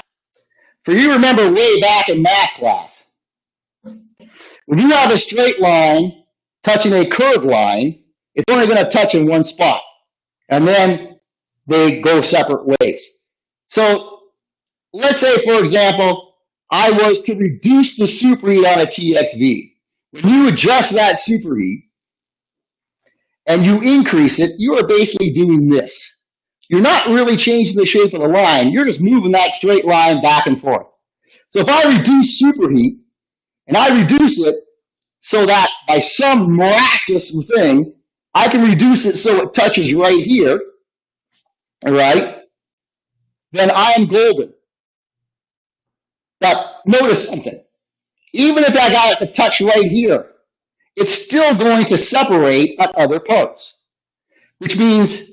for you remember way back in math class, when you have a straight line touching a curved line, it's only going to touch in one spot, and then they go separate ways. So let's say, for example, I was to reduce the superheat on a TXV. When you adjust that superheat and you increase it, you are basically doing this. You're not really changing the shape of the line. You're just moving that straight line back and forth. So if I reduce superheat, and I reduce it so that by some miraculous thing, I can reduce it so it touches right here, all right, then I am golden. But notice something. Even if I got it to touch right here, it's still going to separate at other parts, which means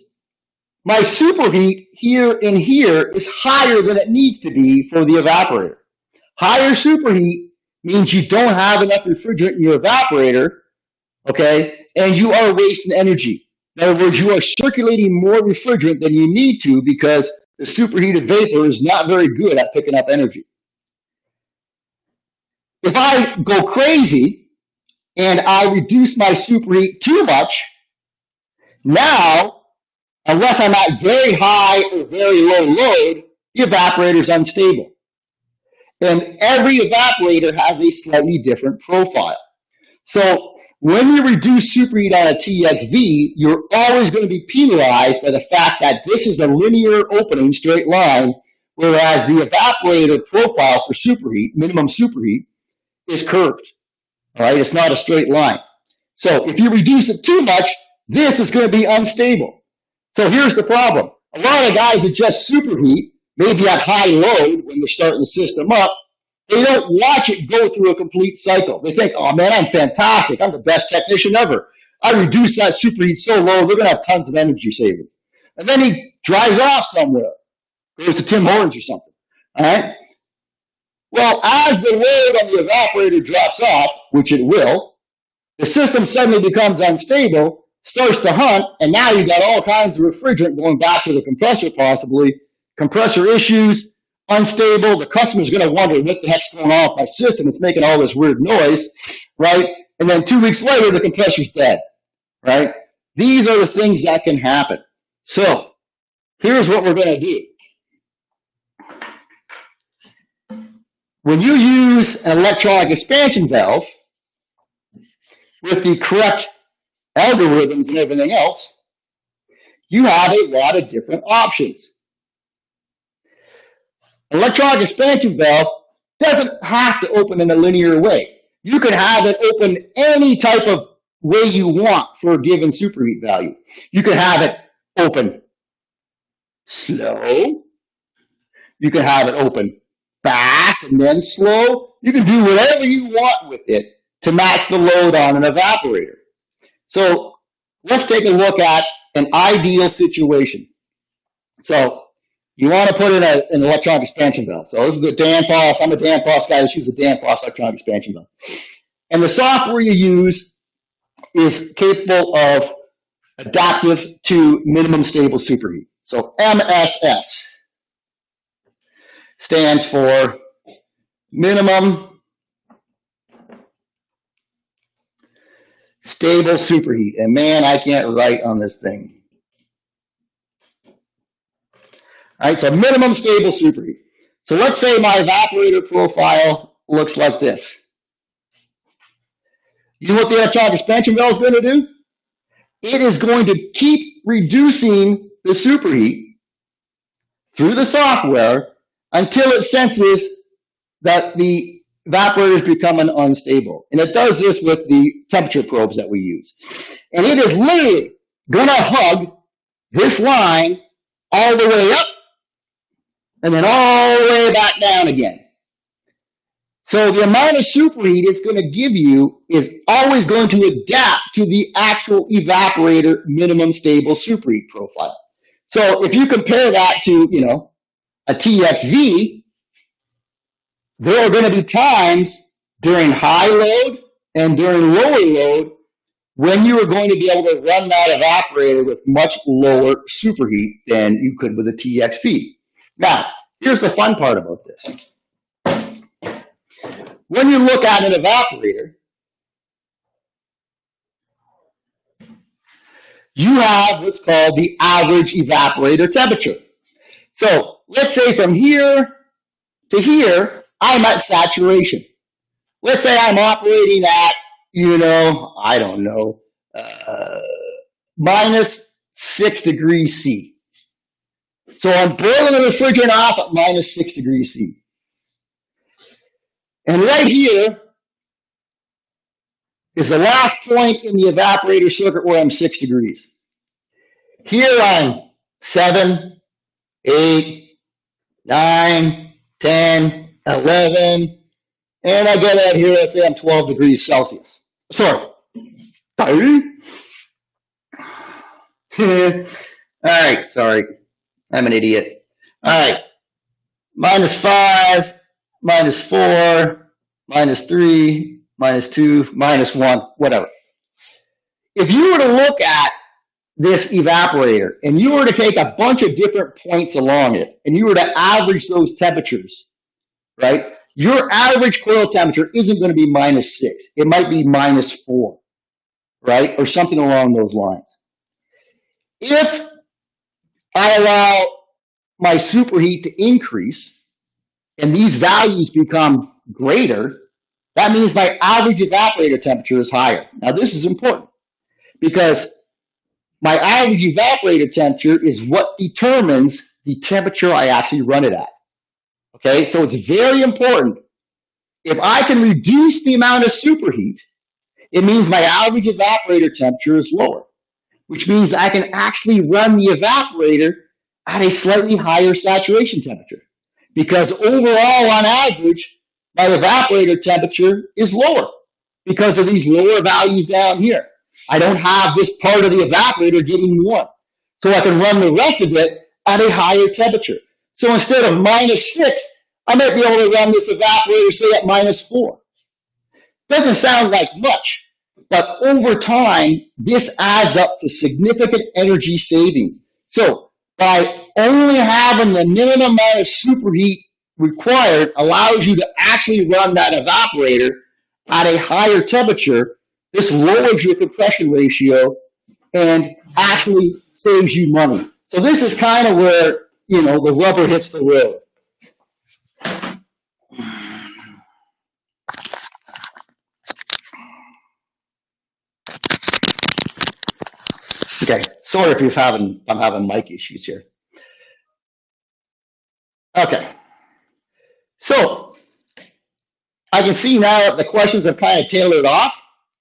my superheat here and here is higher than it needs to be for the evaporator. Higher superheat means you don't have enough refrigerant in your evaporator, okay, and you are wasting energy. In other words, you are circulating more refrigerant than you need to because the superheated vapor is not very good at picking up energy. If I go crazy and I reduce my superheat too much, now, unless I'm at very high or very low load, the evaporator is unstable. And every evaporator has a slightly different profile. So When you reduce superheat on a TXV, you're always going to be penalized by the fact that this is a linear opening, straight line, whereas the evaporator profile for superheat, minimum superheat, is curved. All right, it's not a straight line. So if you reduce it too much, this is going to be unstable. So here's the problem. A lot of guys that just superheat, maybe at high load when they're starting the system up, they don't watch it go through a complete cycle. They think, oh man, I'm fantastic. I'm the best technician ever. I reduced that superheat so low, we're going to have tons of energy savings. And then he drives off somewhere, goes to Tim Hortons or something. All right. Well, as the load on the evaporator drops off, which it will, the system suddenly becomes unstable, starts to hunt, and now you've got all kinds of refrigerant going back to the compressor possibly, compressor issues, unstable. The customer's going to wonder what the heck's going on with my system. It's making all this weird noise, right? And then 2 weeks later, the compressor's dead, right? These are the things that can happen. So here's what we're going to do. When you use an electronic expansion valve with the correct algorithms and everything else, you have a lot of different options. An electronic expansion valve doesn't have to open in a linear way. You can have it open any type of way you want for a given superheat value. You can have it open slow. You can have it open fast and then slow. You can do whatever you want with it to match the load on an evaporator. So let's take a look at an ideal situation. So you want to put in an electronic expansion valve. So this is the Danfoss. I'm a Danfoss guy. Let's use the Danfoss electronic expansion valve. And the software you use is capable of adaptive to minimum stable superheat. So MSS stands for minimum stable superheat. And man, I can't write on this thing. All right, so minimum stable superheat. So let's say my evaporator profile looks like this. You know what the electronic expansion valve is going to do? It is going to keep reducing the superheat through the software until it senses that the evaporator is becoming unstable. And it does this with the temperature probes that we use. And it is literally going to hug this line all the way up and then all the way back down again. So the amount of superheat it's going to give you is always going to adapt to the actual evaporator minimum stable superheat profile. So if you compare that to, a TXV, there are going to be times during high load and during lower load when you are going to be able to run that evaporator with much lower superheat than you could with a TXV. Now, here's the fun part about this. When you look at an evaporator, you have what's called the average evaporator temperature. So let's say from here to here, I'm at saturation. Let's say I'm operating at, I don't know, minus 6 degrees C. So I'm boiling the refrigerant off at minus 6 degrees C. And right here is the last point in the evaporator circuit where I'm 6 degrees. Here I'm 7, 8, 9, 10, 11, and I get out here, let's say I'm 12 degrees Celsius. Sorry. All right, sorry. I'm an idiot. All right. Minus 5, minus 4, minus 3, minus 2, minus 1, whatever. If you were to look at this evaporator and you were to take a bunch of different points along it and you were to average those temperatures, right? Your average coil temperature isn't going to be minus 6. It might be minus 4, right? Or something along those lines. If I allow my superheat to increase and these values become greater, that means my average evaporator temperature is higher. Now, this is important because my average evaporator temperature is what determines the temperature I actually run it at. Okay, so it's very important. If I can reduce the amount of superheat, it means my average evaporator temperature is lower, which means I can actually run the evaporator at a slightly higher saturation temperature. Because overall, on average, my evaporator temperature is lower because of these lower values down here. I don't have this part of the evaporator getting warm. So I can run the rest of it at a higher temperature. So instead of -6, I might be able to run this evaporator, say, at -4. Doesn't sound like much, but over time, this adds up to significant energy savings. So by only having the minimum amount of superheat required allows you to actually run that evaporator at a higher temperature. This lowers your compression ratio and actually saves you money. So this is kind of where, the rubber hits the road. Okay, sorry if I'm having mic issues here. Okay, so I can see now that the questions have kind of tailored off.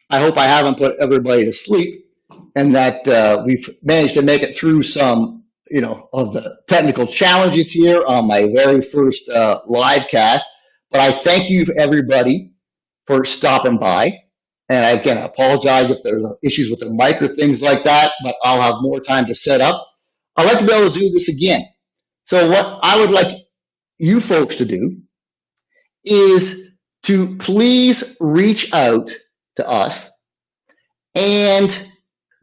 I hope I haven't put everybody to sleep and that we've managed to make it through some, of the technical challenges here on my very first live cast. But I thank you, everybody, for stopping by. And again, I apologize if there's issues with the mic or things like that, but I'll have more time to set up. I'd like to be able to do this again. So what I would like you folks to do is to please reach out to us and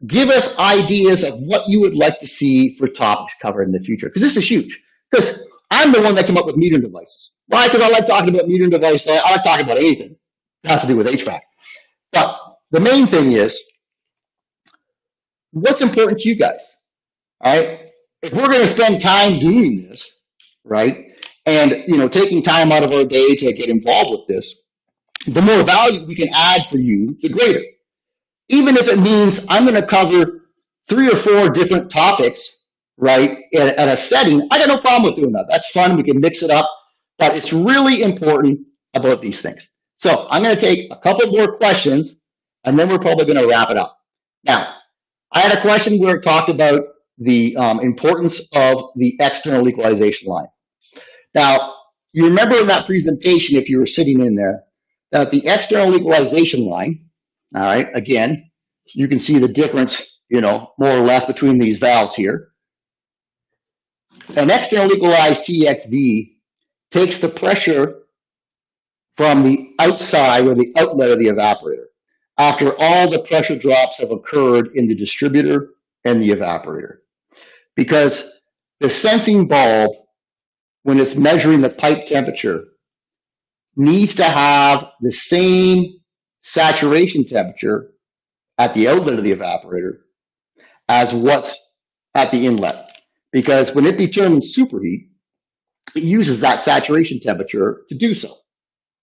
give us ideas of what you would like to see for topics covered in the future, because this is huge. Because I'm the one that came up with metering devices. Why? Because I like talking about metering devices. I like talking about anything that has to do with HVAC. But the main thing is, what's important to you guys? All right? If we're going to spend time doing this, right, and taking time out of our day to get involved with this, the more value we can add for you, the greater. Even if it means I'm going to cover 3 or 4 different topics, right, at a setting, I got no problem with doing that. That's fun. We can mix it up. But it's really important about these things. So I'm going to take a couple more questions, and then we're probably going to wrap it up. Now, I had a question where it talked about the importance of the external equalization line. Now, you remember in that presentation, if you were sitting in there, that the external equalization line, all right, again, you can see the difference, more or less between these valves here. An external equalized TXV takes the pressure from the outside or the outlet of the evaporator after all the pressure drops have occurred in the distributor and the evaporator. Because the sensing bulb, when it's measuring the pipe temperature, needs to have the same saturation temperature at the outlet of the evaporator as what's at the inlet. Because when it determines superheat, it uses that saturation temperature to do so,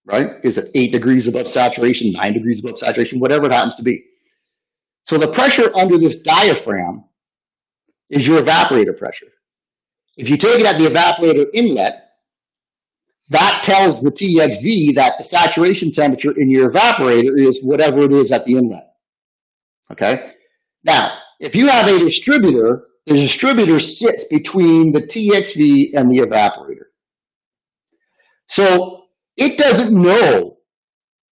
right? Is it 8 degrees above saturation, 9 degrees above saturation, whatever it happens to be. So the pressure under this diaphragm is your evaporator pressure. If you take it at the evaporator inlet, that tells the TXV that the saturation temperature in your evaporator is whatever it is at the inlet. Okay? Now, if you have a distributor, the distributor sits between the TXV and the evaporator. So it doesn't know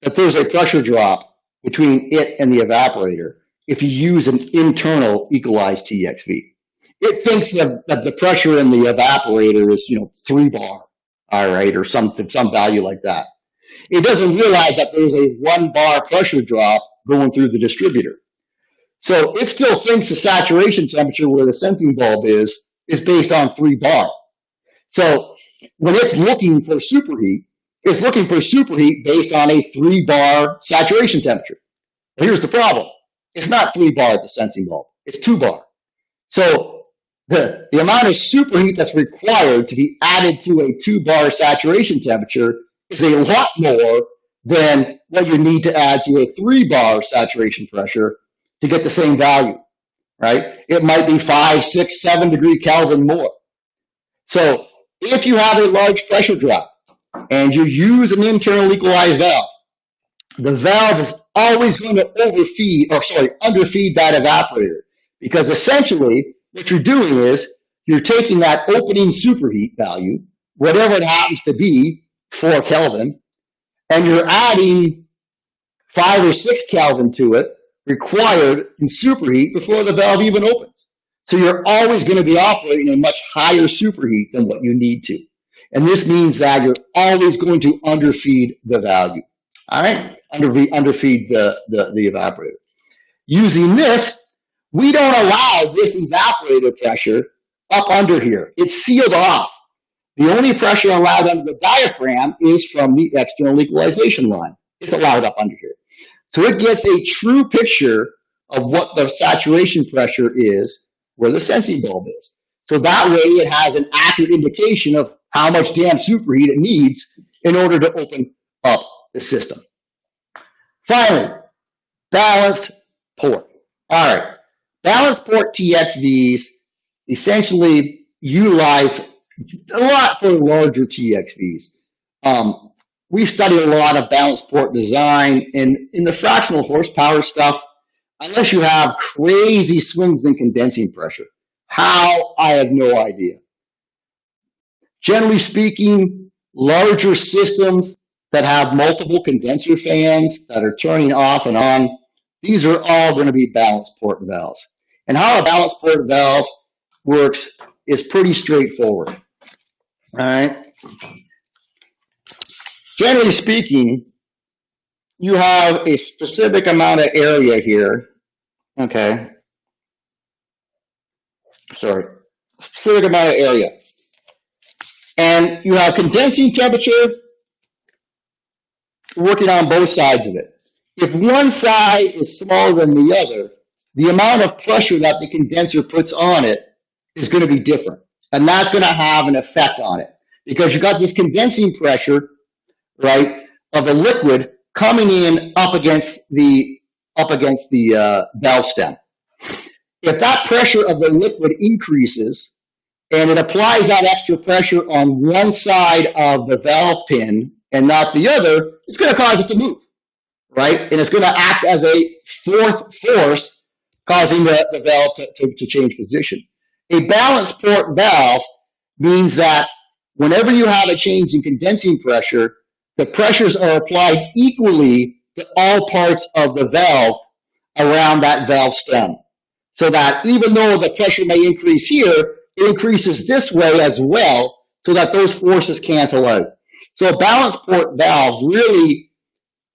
that there's a pressure drop between it and the evaporator if you use an internal equalized TXV. It thinks that the pressure in the evaporator is, 3 bar, all right, or some value like that. It doesn't realize that there's a 1 bar pressure drop going through the distributor. So it still thinks the saturation temperature where the sensing bulb is based on 3 bar. So when it's looking for superheat, it's looking for superheat based on a 3 bar saturation temperature. But here's the problem. It's not 3 bar at the sensing bulb. It's 2 bar. So the amount of superheat that's required to be added to a 2 bar saturation temperature is a lot more than what you need to add to a 3-bar saturation pressure to get the same value, right? It might be 5, 6, 7 degree Kelvin more. So if you have a large pressure drop and you use an internal equalized valve, the valve is always going to underfeed that evaporator, because essentially what you're doing is you're taking that opening superheat value, whatever it happens to be, 4 Kelvin, and you're adding 5 or 6 Kelvin to it required in superheat before the valve even opens. So you're always going to be operating a much higher superheat than what you need to. And this means that you're always going to underfeed the value. All right? Underfeed the evaporator. Using this, we don't allow this evaporator pressure up under here. It's sealed off. The only pressure allowed under the diaphragm is from the external equalization line. It's allowed up under here. So it gets a true picture of what the saturation pressure is where the sensing bulb is. So that way it has an accurate indication of how much damn superheat it needs in order to open up the system. Finally, balanced port. All right. Balanced port TXVs essentially utilize a lot for larger TXVs. We've studied a lot of balanced port design, and in the fractional horsepower stuff, unless you have crazy swings in condensing pressure, how, I have no idea. Generally speaking, larger systems that have multiple condenser fans that are turning off and on, these are all going to be balanced port valves. And how a balanced port valve works is pretty straightforward. All right. Generally speaking, you have a specific amount of area here. Okay. Sorry. Specific amount of area. And you have condensing temperature working on both sides of it. If one side is smaller than the other, the amount of pressure that the condenser puts on it is going to be different. And that's going to have an effect on it, because you got this condensing pressure, right, of a liquid coming in up against the valve stem. If that pressure of the liquid increases and it applies that extra pressure on one side of the valve pin and not the other, it's going to cause it to move, right? And it's going to act as a fourth force, causing the valve to change position. A balanced port valve means that whenever you have a change in condensing pressure, the pressures are applied equally to all parts of the valve around that valve stem. So that even though the pressure may increase here, it increases this way as well, so that those forces cancel out. So a balanced port valve really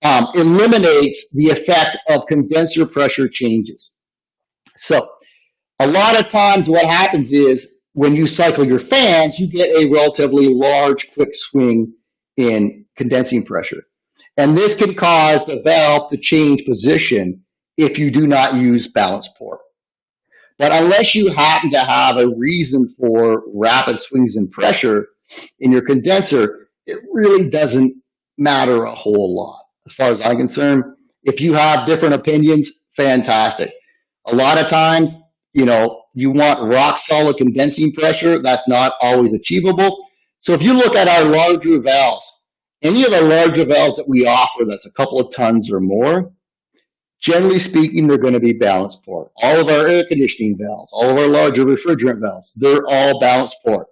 eliminates the effect of condenser pressure changes. So a lot of times what happens is when you cycle your fans, you get a relatively large, quick swing in condensing pressure. And this can cause the valve to change position if you do not use balanced port. But unless you happen to have a reason for rapid swings in pressure in your condenser, it really doesn't matter a whole lot. As far as I'm concerned, if you have different opinions, fantastic. A lot of times, you want rock solid condensing pressure. That's not always achievable. So if you look at our larger valves, any of the larger valves that we offer that's a couple of tons or more, generally speaking, they're going to be balanced port. All of our air conditioning valves, all of our larger refrigerant valves, they're all balanced port.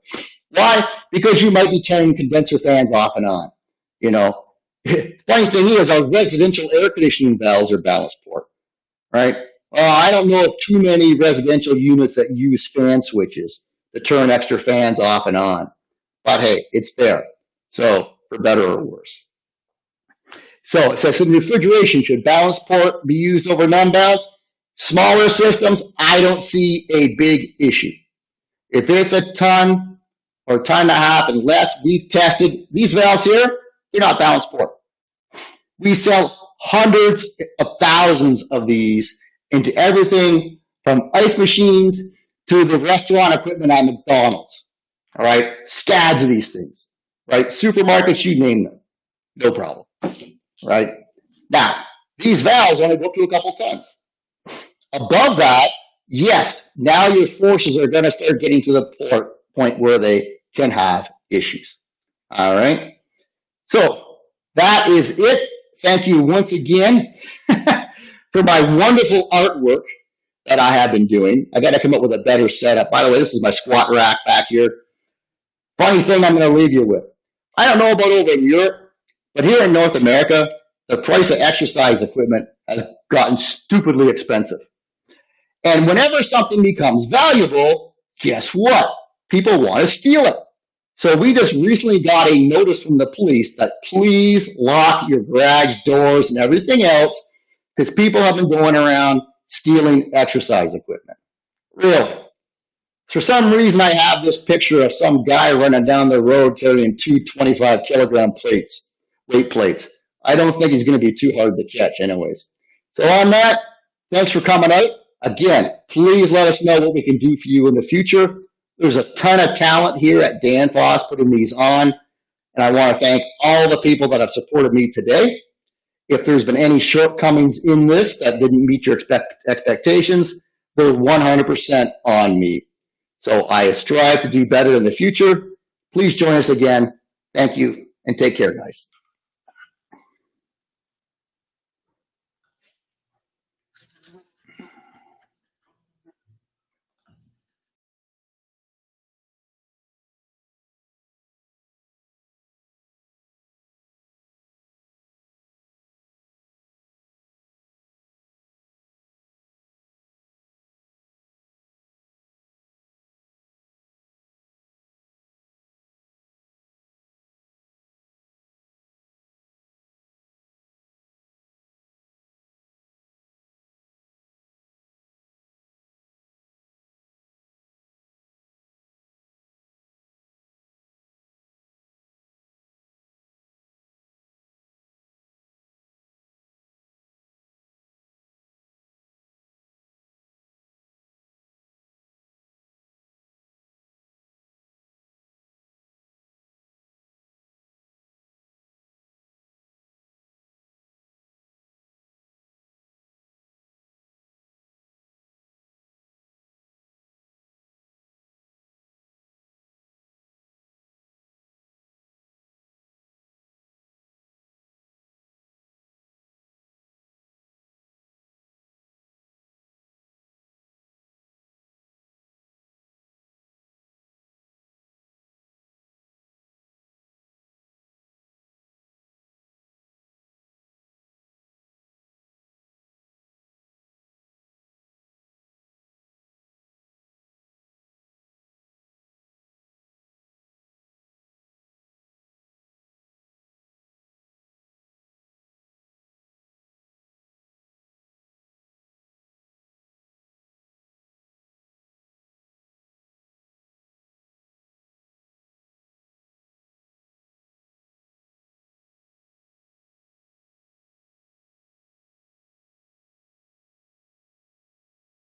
Why? Because you might be turning condenser fans off and on. Funny thing is, our residential air conditioning valves are balanced port, right? I don't know of too many residential units that use fan switches to turn extra fans off and on. But hey, it's there. So, for better or worse. So, it says in refrigeration, should balanced port be used over non-balanced? Smaller systems, I don't see a big issue. If it's a ton or ton and a half and less, we've tested these valves here, they're not balanced port. We sell hundreds of thousands of these into everything from ice machines to the restaurant equipment at McDonald's. All right, scads of these things, right? Supermarkets, you name them, no problem. right? Now, these valves only go up to a couple tons. Above that, yes, now your forces are going to start getting to the point where they can have issues. All right. So that is it. Thank you once again for my wonderful artwork that I have been doing. I got to come up with a better setup. By the way, this is my squat rack back here. Funny thing I'm going to leave you with. I don't know about over in Europe, but here in North America, the price of exercise equipment has gotten stupidly expensive. And whenever something becomes valuable, guess what? People want to steal it. So we just recently got a notice from the police that please lock your garage doors and everything else because people have been going around stealing exercise equipment. Really. For some reason, I have this picture of some guy running down the road carrying two 25-kilogram weight plates. I don't think he's going to be too hard to catch anyways. So on that, thanks for coming out. Again, please let us know what we can do for you in the future. There's a ton of talent here at Danfoss putting these on, and I want to thank all the people that have supported me today. If there's been any shortcomings in this that didn't meet your expectations, they're 100% on me. So I strive to do better in the future. Please join us again. Thank you, and take care, guys.